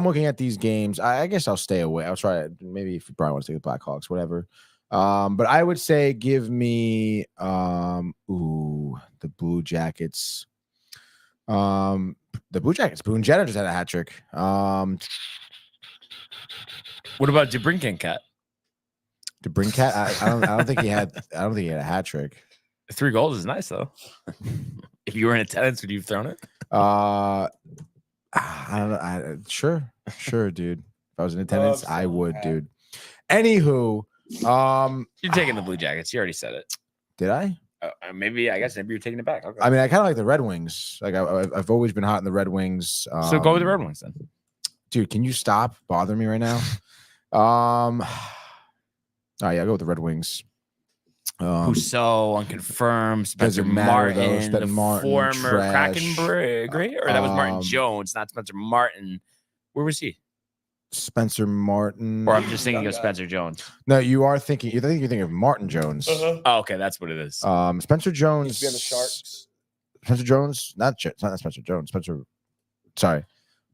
looking at these games, I guess I'll stay away. I'll try. Maybe if Brian wants to take the Blackhawks, whatever. But I would say give me the Blue Jackets. The Blue Jackets. Boone Jenner just had a hat trick. What about DeBrincat? DeBrincat. I don't think he had. I don't think he had a hat trick. 3 goals is nice though. If you were in attendance, would you have thrown it? I don't know. Sure, dude. If I was in attendance, I would, dude. Anywho, You're taking the Blue Jackets. You already said it. did I? Maybe you're taking it back. Okay. I mean, I kind of like the Red Wings. Like I've always been hot in the Red Wings. So go with the Red Wings then. Dude, can you stop bothering me right now? Oh yeah, I'll go with the Red Wings. Rousseau, unconfirmed. Spencer doesn't matter, though. Martin, Spencer the Martin, former trash. Kraken Brig, or that was Martin Um, Jones, not Spencer Martin. Where was he? Spencer Martin. Or I'm just thinking of Spencer Jones. No, you are thinking. You think you're thinking of Martin Jones. Oh, okay, that's what it is. Spencer Jones. Used to be on the Sharks. Spencer Jones, not Spencer Jones. Sorry,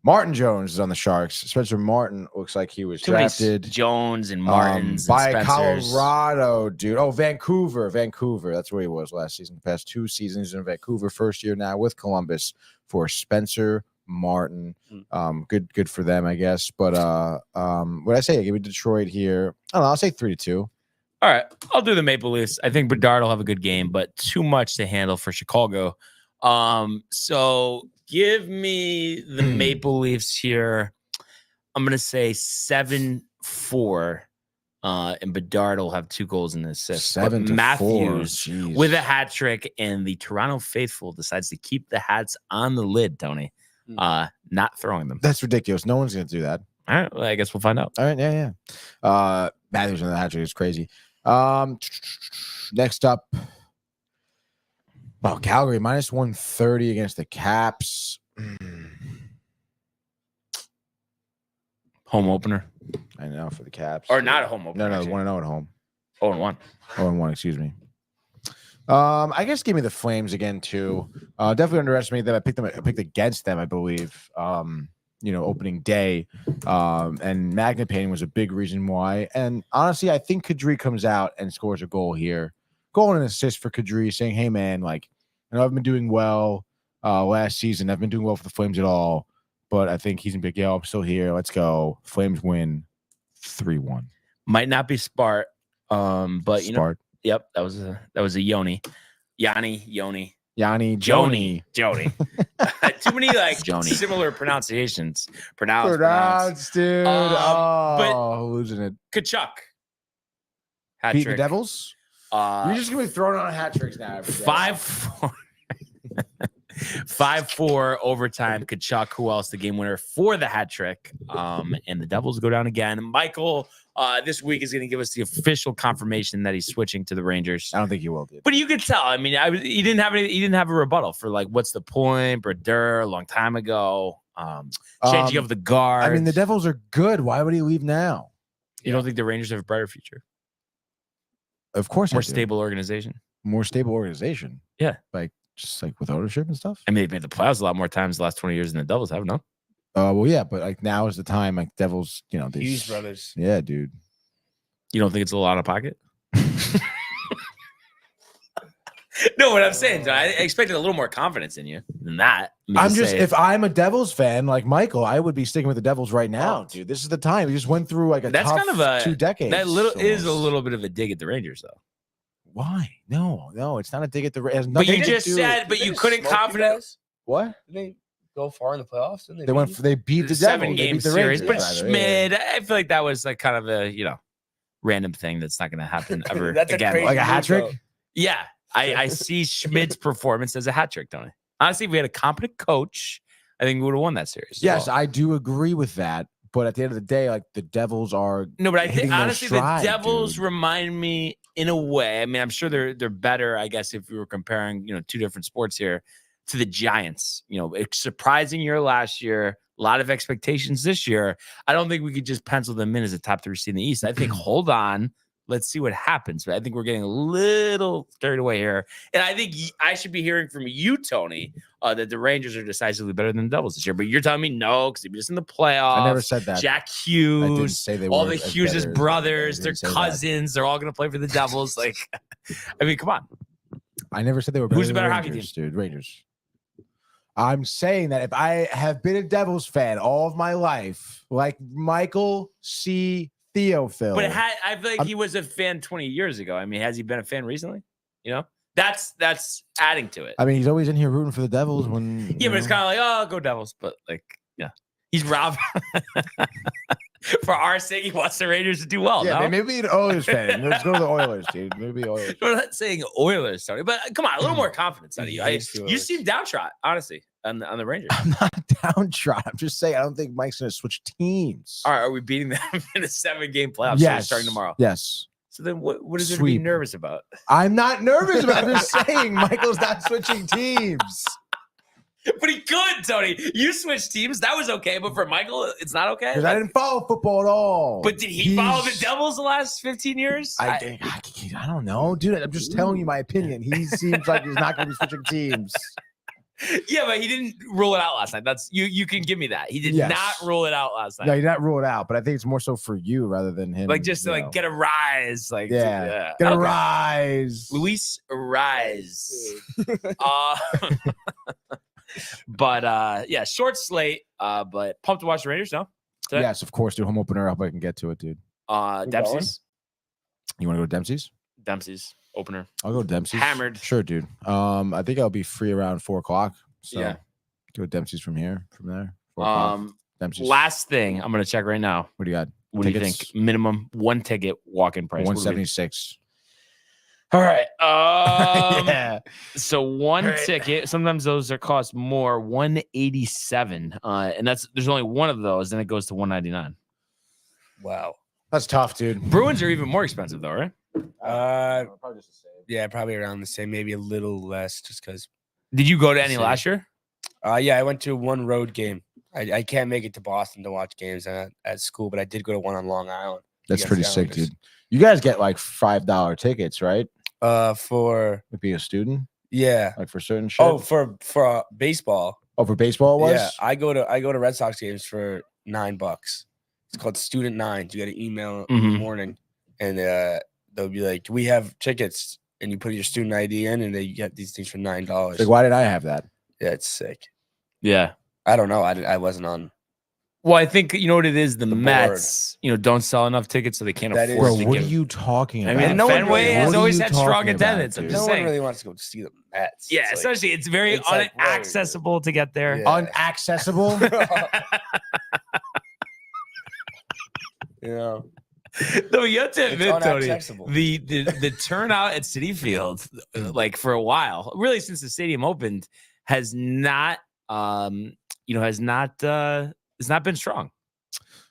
Martin Jones is on the Sharks. Spencer Martin looks like he was Too many drafted Jones and Martins by and Spencers. Colorado, dude. Oh, Vancouver. That's where he was last season. The past 2 seasons he's in Vancouver. First year now with Columbus for Spencer Martin. Good for them, I guess. But what I say? Give me Detroit here. I don't know. I'll say 3-2. All right, I'll do the Maple Leafs. I think Bedard will have a good game, but too much to handle for Chicago. So give me the Maple Leafs here. I'm gonna say 7-4. And Bedard will have 2 goals and an assist. But 7-4. Matthews Jeez. with a hat trick, and the Toronto faithful decides to keep the hats on the lid, Tony. Not throwing them. That's ridiculous. No one's gonna do that. All right, well, I guess we'll find out. All right, yeah. Matthews on the hat trick is crazy. Next up, Calgary minus 130 against the Caps. Home opener. I know for the Caps. Or not a home opener. No, actually. 1-0 at home. 0-1. 0-1, excuse me. I guess give me the Flames again too. Definitely underestimated them. I picked against them, I believe. Opening day. And Magna Payne was a big reason why. And honestly, I think Kadri comes out and scores a goal here. Goal and an assist for Kadri, saying, "Hey man, like, I know I've been doing well last season. I've been doing well for the Flames at all, but I think he's in big. I'm still here. Let's go. Flames win 3-1. Might not be Spart, but Spart. Yep, that was a Yoni. Yoni. Yanni, Joni. Too many Joni. similar pronunciations. Pronounce, dude. but losing it. Kachuk. Hat Beat trick. the Devils? You're just gonna be throwing on hat tricks now. Every day. 5-4. 5-4 overtime. Kachuk, who else? The game winner for the hat trick. And the Devils go down again. Michael, this week is going to give us the official confirmation that he's switching to the Rangers. I don't think he will, dude. But you could tell. I mean, he didn't have a rebuttal for like, what's the point? Brodeur a long time ago. Changing of the guard. I mean, the Devils are good. Why would he leave now? You don't think the Rangers have a brighter future? Of course, More stable organization. More stable organization. Yeah, like just like with ownership and stuff. I mean, they've made the playoffs a lot more times the last 20 years than the Devils have. No. Well, yeah, but like now is the time. Like Devils, you know, these Hughes brothers. Yeah, dude. You don't think it's a little out of pocket? No, what I'm saying, I expected a little more confidence in you than that. If I'm a Devils fan like Michael, I would be sticking with the Devils right now, dude. This is the time. We just went through like a that's tough kind of a 2 decades. That is a little bit of a dig at the Rangers, though. Why? No, it's not a dig at the Rangers. But you just said, but you couldn't confidently. What? Did they go far in the playoffs? They beat the 7-game Devils. series, but Schmid, I feel like that was like kind of a random thing that's not going to happen ever again. Like a hat trick. Yeah. I see Schmid's performance as a hat trick, don't I? Honestly, if we had a competent coach, I think we would have won that series. Yes, I do agree with that. But at the end of the day, like the Devils are but I think honestly stride, the Devils dude. remind me in a way. I mean, I'm sure they're better, I guess, if we were comparing, two different sports here, to the Giants. It's surprising year last year, a lot of expectations this year. I don't think we could just pencil them in as a top 3 seed in the East. I think hold on. Let's see what happens. But I think we're getting a little carried away here. And I think I should be hearing from you, Tony, that the Rangers are decisively better than the Devils this year. But you're telling me no, because they're just in the playoffs. I never said that. Jack Hughes, I didn't say they all were the Hughes' brothers, their cousins, they're all going to play for the Devils. Like, I mean, come on. I never said they were better. Who's the better Rangers, hockey team? Dude, Rangers. I'm saying that if I have been a Devils fan all of my life, like Michael C. Theophil. But I feel like he was a fan 20 years ago. I mean, has he been a fan recently? That's adding to it. I mean, he's always in here rooting for the Devils when. Yeah, but it's kind of like, oh, go Devils. But like, yeah, he's Rob. For our sake, he wants the Rangers to do well. Yeah, no? maybe an Oilers fan. Let's go to the Oilers, dude. Maybe Oilers. We're not saying Oilers, Tony, but come on, a little more confidence out of you. You seem downtrodden, honestly, on the Rangers. I'm not downtrodden. I'm just saying I don't think Mike's going to switch teams. All right, are we beating them in a 7-game playoff series starting tomorrow? Yes. So then what is there to be nervous about? I'm not nervous about it. I'm just saying Michael's not switching teams. But he could, Tony. You switched teams. That was okay. But for Michael, it's not okay? Because I didn't follow football at all. But did he follow the Devils the last 15 years? I don't know, dude. I'm just telling you my opinion. He seems like he's not going to be switching teams. Yeah, but he didn't rule it out last night. That's you can give me that. He did not rule it out last night. No, he did not rule it out, but I think it's more so for you rather than him. Like just to get a rise. Like get a rise. Luis Rise. But yeah, short slate. But pumped to watch the Rangers now. Yes, of course, dude. Home opener. I hope I can get to it, dude. Dempsey's. You want to go to Dempsey's? Dempsey's opener. I'll go to Dempsey's. Hammered. Sure, dude. I think I'll be free around 4:00. So yeah, go to Dempsey's from there. 4:00. Dempsey's. Last thing, I'm gonna check right now. What do you got? What Tickets? do you think? Minimum 1 ticket walk-in price. 176. All right. Yeah. So one ticket. Sometimes those are cost more. 187. And there's only one of those, and it goes to 199. Wow. That's tough, dude. Bruins are even more expensive though, right? Probably just the same. Yeah, probably around the same, maybe a little less, just because. Did you go to any last year? Yeah, I went to one road game. I can't make it to Boston to watch games at school, but I did go to one on Long Island. That's pretty sick, dude. You guys get like $5 tickets, right? For being a student. Yeah, like for certain shit. Oh, for baseball. Oh, for baseball, it was. Yeah, I go to Red Sox games for $9. It's called Student Nines. You got to email in the morning, and they'll be like, "We have tickets," and you put your student ID in, and you get these things for $9. Like, why did I have that? Yeah, it's sick. Yeah, I don't know. I wasn't on. Well, I think you know what it is. The Mets, don't sell enough tickets, so they can't afford. Bro, what are you talking about? I mean, Fenway has always had strong attendance. I'm just saying. No one really wants to go see the Mets. Yeah, especially it's very unaccessible to get there. Yeah. Unaccessible. Yeah. No, you have to admit, Tony, the turnout at Citi Field, like for a while, really since the stadium opened, has not has not been strong.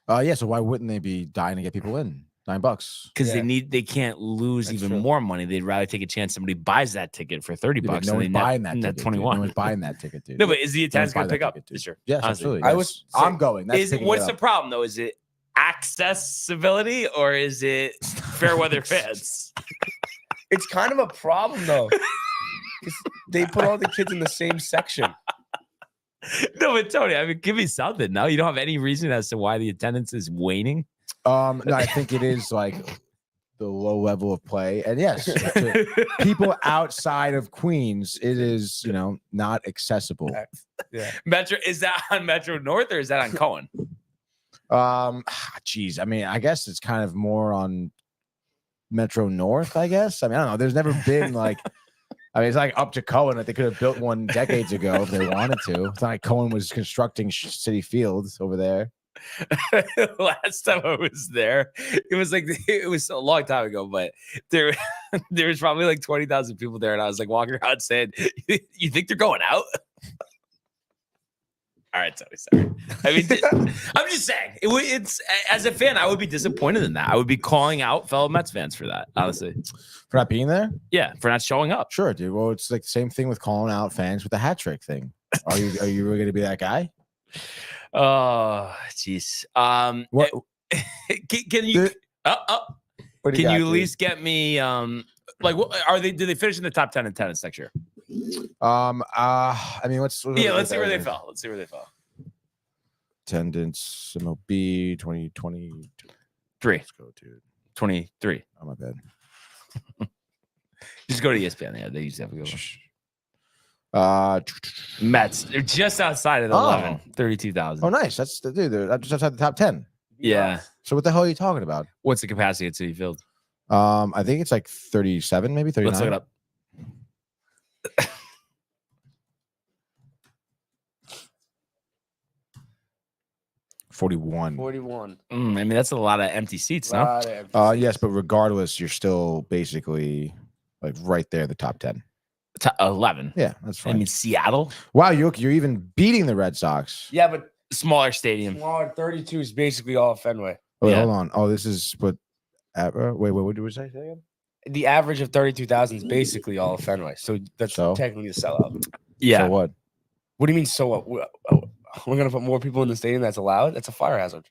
Yeah. So why wouldn't they be dying to get people in? $9 Because they can't lose That's even true. more money. They'd rather take a chance somebody buys that ticket for $30. Yeah, but no and one's they buying that net ticket. 21. No one's buying that ticket, dude. No, but is the attendance buy going to that pick up ticket, dude. this year? Yes, Honestly. absolutely. I was I'm going. That's Is it, picking what's it the up. problem though? Is it accessibility or is it fair weather fans? It's kind of a problem though. 'Cause they put all the kids in the same section. No, but Tony, I mean, give me something. No, you don't have any reason as to why the attendance is waning. No, I think it is like the low level of play, and yes, to people outside of Queens, it is not accessible. Yeah. Metro, is that on Metro North or is that on Cohen? Geez, I mean, I guess it's kind of more on Metro North. I guess. I mean, I don't know. There's never been like. I mean, it's like up to Cohen that they could have built one decades ago if they wanted to. It's not like Cohen was constructing City Fields over there. Last time I was there, it was a long time ago, but there was probably like 20,000 people there, and I was like walking around saying, "You think they're going out?" All right, sorry. I mean, I'm just saying, it's as a fan, I would be disappointed in that. I would be calling out fellow Mets fans for that, honestly. For not being there? Yeah, for not showing up. Sure, dude. Well, it's like the same thing with calling out fans with the hat trick thing. Are you really going to be that guy? Oh, jeez. What? Can you? What do Can got, you at dude? least get me? Like, what are they? Do they finish in the top 10 in attendance next year? I mean, let's see where they fell. Let's see where they fell. Attendance MLB 2020. 3. Let's go, dude. 23. Oh my bad. Just go to ESPN. Yeah, they used to have to go. Mets. They're just outside of the 11. 32,000. Oh, nice. That's the dude. They're just outside the top 10. Yeah. So what the hell are you talking about? What's the capacity at Citi Field? I think it's like 37, maybe 39. Let's look it up. 41. 41. I mean, that's a lot of empty seats, no? Yes, but regardless, you're still basically like right there, the top 10. 11. Yeah, that's fine. I mean, Seattle. Wow, you're even beating the Red Sox. Yeah, but Smaller stadium. smaller 32 is basically all Fenway. Oh, wait, Yeah. hold on. Oh, this is what. Wait, what did we say again? The average of 32,000 is basically all of Fenway. So that's So? technically a sellout. Yeah. So what? What do you mean, so what? We're going to put more people in the stadium that's allowed? That's a fire hazard.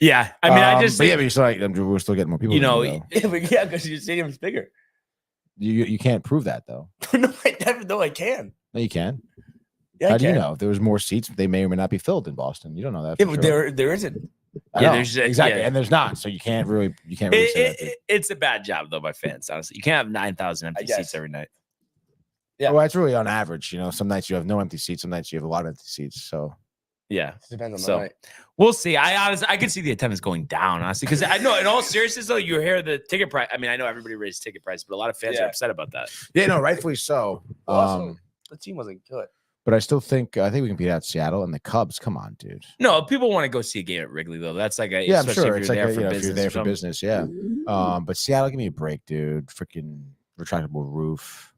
Yeah. I mean, I just but think, yeah, but you're still like, we're still getting more people. you know, in, though. Yeah, but yeah, because your stadium's bigger. you can't prove that though. No, I never know I can. No, you can. Yeah, How I do you can. know? If there was more seats, they may or may not be filled in Boston. You don't know that. Yeah, for but sure. there isn't. I Yeah, know, there's exactly, yeah. and there's not. So you can't really say that. dude. It's a bad job though by fans. Honestly, you can't have 9,000 empty guess. seats every night. Yeah. Well, it's really on average. Some nights you have no empty seats. Some nights you have a lot of empty seats. So Yeah. Depends on the So night. we'll see. I could see the attendance going down, honestly, because I know in all seriousness though, you hear the ticket price. I mean, I know everybody raised ticket price, but a lot of fans are Yeah. upset about that. yeah, no, rightfully so. Also, the team wasn't good. But I think we can beat out Seattle and the Cubs. Come on, dude. No, people want to go see a game at Wrigley though. That's like a Yeah, I'm especially sure. if It's you're like there for if you're business. there or for something. business, yeah. But Seattle, give me a break, dude. Freaking retractable roof.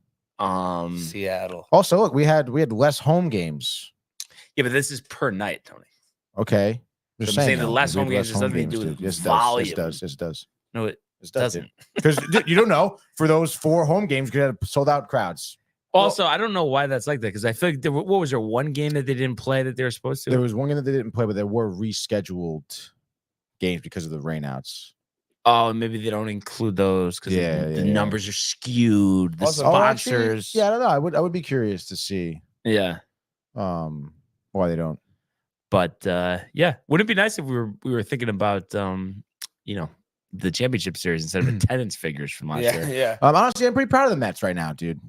Seattle. Also, look, we had less home games. Yeah, but this is per night, Tony. Okay. I'm saying the though, less we home have games has nothing to do dude. with Yes, it volume. does. Yes, it does. No, it It doesn't. Because you don't know. For those 4 home games, you had sold out crowds. Also, I don't know why that's like that because I feel like what was there one game that they didn't play that they were supposed to? There was one game that they didn't play, but there were rescheduled games because of the rainouts. Oh, maybe they don't include those because the numbers are skewed. The Also- sponsors. Yeah, I don't know. I would be curious to see Yeah. why they don't. But yeah, wouldn't it be nice if we were thinking about the championship series instead of attendance figures from last Yeah, year? yeah. Honestly, I'm pretty proud of the Mets right now, dude.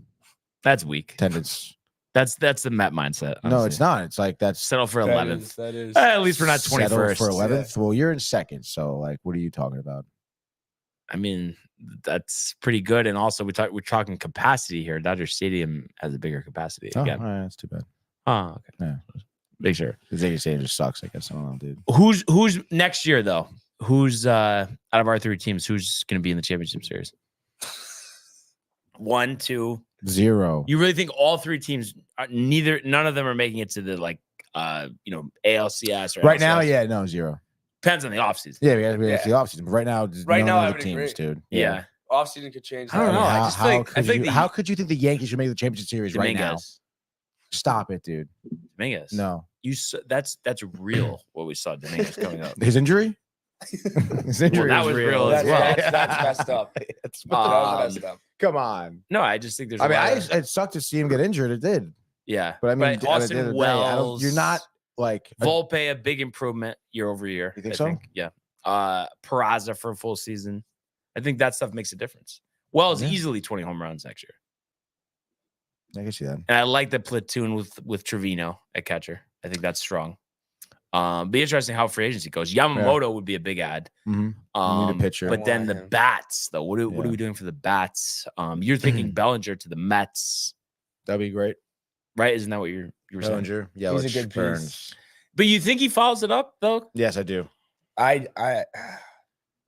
That's weak. Attendance. That's the Met mindset. No, honestly. it's not. It's like that's Settle for 11th. That is. At least we're not settle 21st. for 11th. Well, you're in second, so like, what are you talking about? I mean, that's pretty good. And also, we're talking capacity here. Dodger Stadium has a bigger capacity. Oh, Again. all right, that's too bad. Oh, okay. Yeah. Make sure. The Zay Stadium just sucks. I guess I don't know, dude. Who's next year though? Who's out of our 3 teams? Who's going to be in the championship series? 1, 2. Zero. You really think all three teams, none of them are making it to the ALCS or Right now, LCS? yeah, no, zero. Depends on the offseason. Yeah, we have the offseason. But right now, Right none now, of I the would teams, agree. dude. Yeah. Offseason could change. I don't know. I just feel like how could you think the Yankees should make the championship series right now? Dominguez. Stop it, dude. Dominguez. No. That's real what we saw Dominguez coming up. His injury? His injury that was real as well. That's messed up. It's, That was messed up. come on. No, I just think there's I mean, it sucked to see him get injured. It did. yeah. But I mean, But Austin Wells, you're not like Volpe, a big improvement year over year. You think I so? Yeah. Peraza for a full season. I think that stuff makes a difference. Wells easily 20 home runs next year. I can see that. And I like the platoon with Trevino at catcher. I think that's strong. Be interesting how free agency goes. Yamamoto would be a big ad. Mm-hmm. You need a pitcher. But then the bats, though. What are we doing for the bats? You're thinking Bellinger to the Mets, That'd be great. right? Isn't that what you were saying? Bellinger. Yeah, He's a good piece. Burns. But you think he follows it up though? Yes, I do. I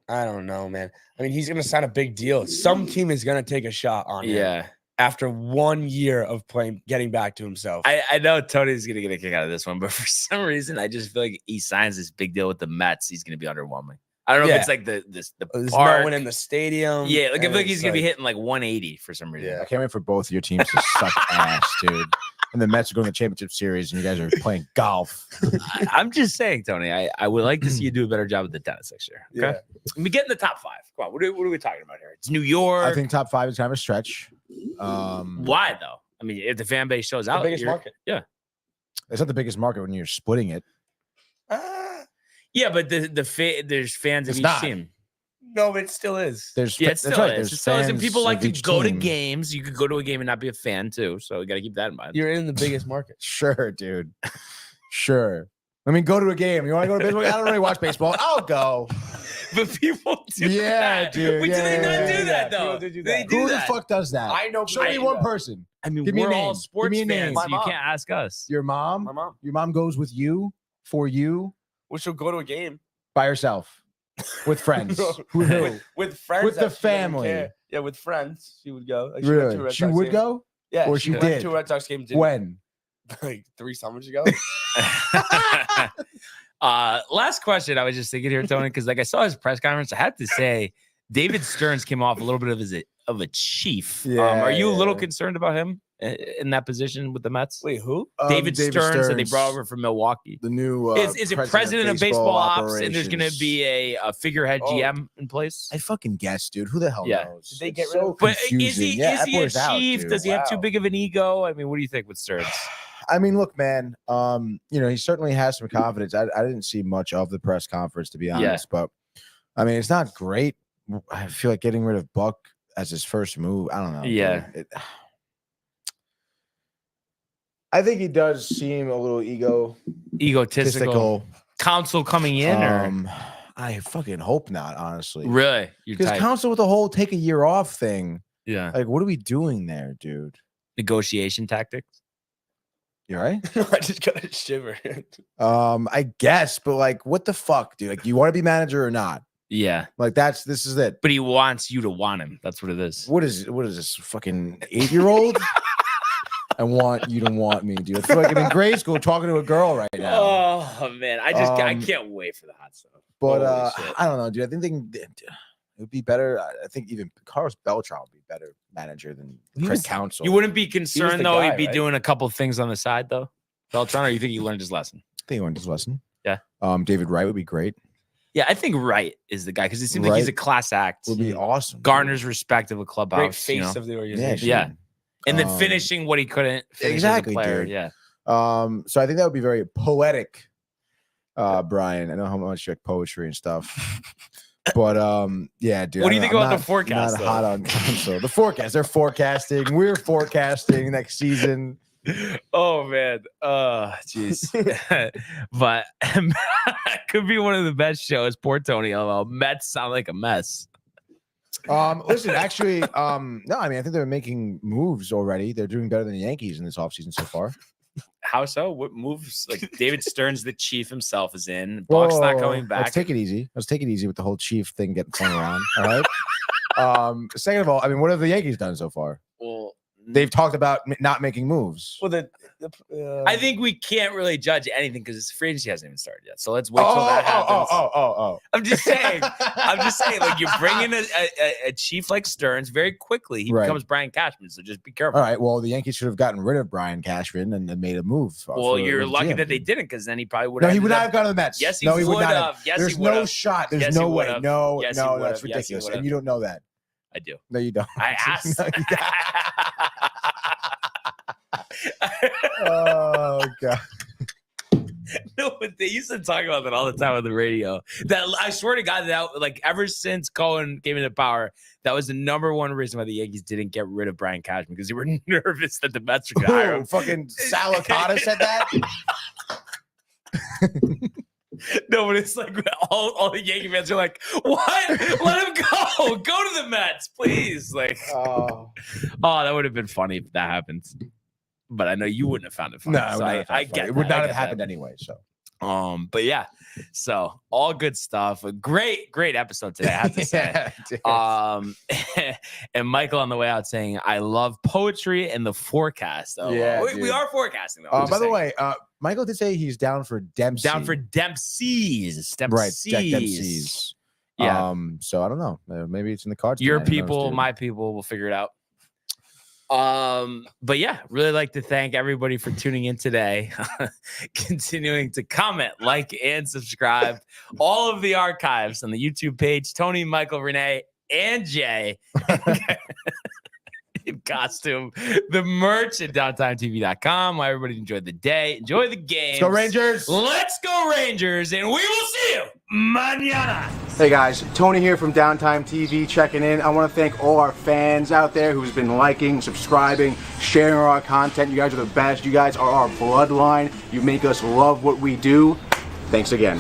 don't know, man. I mean, he's gonna sign a big deal. Some team is gonna take a shot on him. Yeah. After 1 year of playing, getting back to himself. I know Tony's gonna get a kick out of this one, but for some reason, I just feel like he signs this big deal with the Mets. He's gonna be underwhelming. I don't know if it's like the There's park. no one in the stadium. Yeah, like I and feel like he's it's gonna be hitting like 180 for some reason. Yeah. I can't wait for both of your teams to suck ass, dude. And the Mets are going to the championship series, and you guys are playing golf. I'm just saying, Tony. I would like to see you do a better job with the tennis next year. Okay, I mean, get in the top 5. Come on, what are we talking about here? It's New York. I think top 5 is kind of a stretch. Why though? I mean, if the fan base shows out, biggest market. Yeah, It's not the biggest market when you're splitting it. yeah, but there's fans of It's each not. team. No, it still is. There's Yeah, it that's still right, is. there's It still is, and fans people like of to each go to team. games. You could go to a game and not be a fan too, so you got to keep that in mind. You're in the biggest market. Sure, dude. Sure. I mean, go to a game. You want to go to baseball? I don't really watch baseball. I'll go. But people do Yeah, that. dude. But Yeah, do they not yeah, do yeah. that though? People do They that. do Who that. the fuck does that? I know. Show people me do one that. person. I mean, Give me a we're all name. sports Give me a fans. name. So My you mom. can't ask us. Your mom? My mom. Your mom goes with you, for you, We should go to a game by herself, with friends. Who? with friends. With the that she doesn't family. care. Yeah, with friends, she would go. Like, she went to a Really? Red She Sox would game. go? Yeah, Or she went did? to a Red Sox game. Didn't- When? Like 3 summers ago. Last question. I was just thinking here, Tony, because like I saw his press conference. I have to say, David Stearns came off a little bit of a chief. Are you a little concerned about him in that position with the Mets? Wait, who? David Stearns that they brought over from Milwaukee. The new Is it president of baseball ops, and there's going to be a figurehead GM in place? I fucking guess, dude. Who the hell Yeah. knows? Did they get It's rid so of- But is confusing. he Yeah, is he a Epler's out, chief? dude. Does he have too Wow. big of an ego? I mean, what do you think with Stearns? I mean, look, man. He certainly has some confidence. I didn't see much of the press conference, to be honest, but I mean, it's not great. I feel like getting rid of Buck as his first move. I don't know. Yeah. dude. I think he does seem a little Egotistical counsel coming in, or I fucking hope not, honestly. really? You're Because tight. counsel with the whole take a year off thing. Yeah. Like, what are we doing there, dude? Negotiation tactics. You right? I just got a shiver. I guess, but like, what the fuck, dude? Like, you want to be manager or not? Yeah. Like, this is it. But he wants you to want him. That's what it is. What is this fucking 8-year-old? I want you to want me, dude. I feel like I'm in grade school talking to a girl right now. Oh man, I can't wait for the hot stuff. But Holy shit. I don't know, dude. I think it would be better. I think even Carlos Beltran would be better manager than Craig Counsell. You wouldn't be concerned the though. guy, He'd be right? doing a couple things on the side though. Beltran, or you think he learned his lesson? I think he learned his lesson. Yeah. David Wright would be great. Yeah, I think Wright is the guy because it seems like he's a Wright class act. Would be awesome. dude. Garners respect of a clubhouse. Great face you know? of the Yeah, organization. Yeah. dude. And then finishing what he couldn't finish Exactly, as a player. dude. Yeah. So I think that would be very poetic, Brian. I know how much you like poetry and stuff. But yeah, dude. What do you think I'm about the not- forecast, Not though? hot on Counsell. The forecast. They're forecasting. We're forecasting next season. Oh man. Jeez. But it could be one of the best shows. Poor Tony. LOL. Mets sound like a mess. Listen, actually, no, I mean, I think they're making moves already. They're doing better than the Yankees in this offseason so far. How so? What moves? Like David Stearns, the chief himself, is in. Buck's not Whoa, coming back. Let's take it easy. Let's take it easy with the whole Chief thing getting thrown around. All right. Second of all, I mean, what have the Yankees done so far? Well, they've talked about not making moves. Well, I think we can't really judge anything because free agency hasn't even started yet. So let's wait till that happens. I'm just saying. Like you bring in a chief like Stearns very quickly, he becomes Brian Cashman. So just be careful. All right. Well, the Yankees should have gotten rid of Brian Cashman and made a move. Well, you're lucky that they didn't, because then he probably would have. No, he would not have gone to the Mets. Yes, he would would not have. Yes, There's he would no have. shot. There's Yes, no he way. would No, Yes, he no, would that's have. Yes, he ridiculous. would And have. you don't know that. I do. No, you don't. I asked. Oh God. No, but they used to talk about that all the time on the radio. That I swear to God, that like ever since Cohen came into power, that was the number one reason why the Yankees didn't get rid of Brian Cashman, because they were nervous that the Mets were going to hire him. Fucking Salicata said that. No, but it's like all the Yankee fans are like, "What? Let him go! Go to the Mets, please!" Like, oh, that would have been funny if that happened. But I know you wouldn't have found it funny. No, So I get it would that. not I have get happened that. anyway. So, but yeah, so all good stuff. A great episode today, I have to say. And Michael on the way out saying, "I love poetry and the forecast." Oh, Yeah, we are forecasting though. by the way, Michael did say he's down for Dempsey. down for Dempsey's. Right, Jack Dempsey's. Yeah. So I don't know. Maybe it's in the cards. Your tonight. Who knows, people, dude? my people, will figure it out. But yeah, really like to thank everybody for tuning in today. Continuing to comment, like, and subscribe. All of the archives on the YouTube page. Tony, Michael, Renee, and Jay in costume. The merch at downtimetv.com. Everybody enjoyed the day. Enjoy the game. Let's go Rangers. Let's go Rangers. And we will see you mañana. Hey guys, Tony here from Downtime TV checking in. I want to thank all our fans out there who's been liking, subscribing, sharing our content. You guys are the best. You guys are our bloodline. You make us love what we do. Thanks again.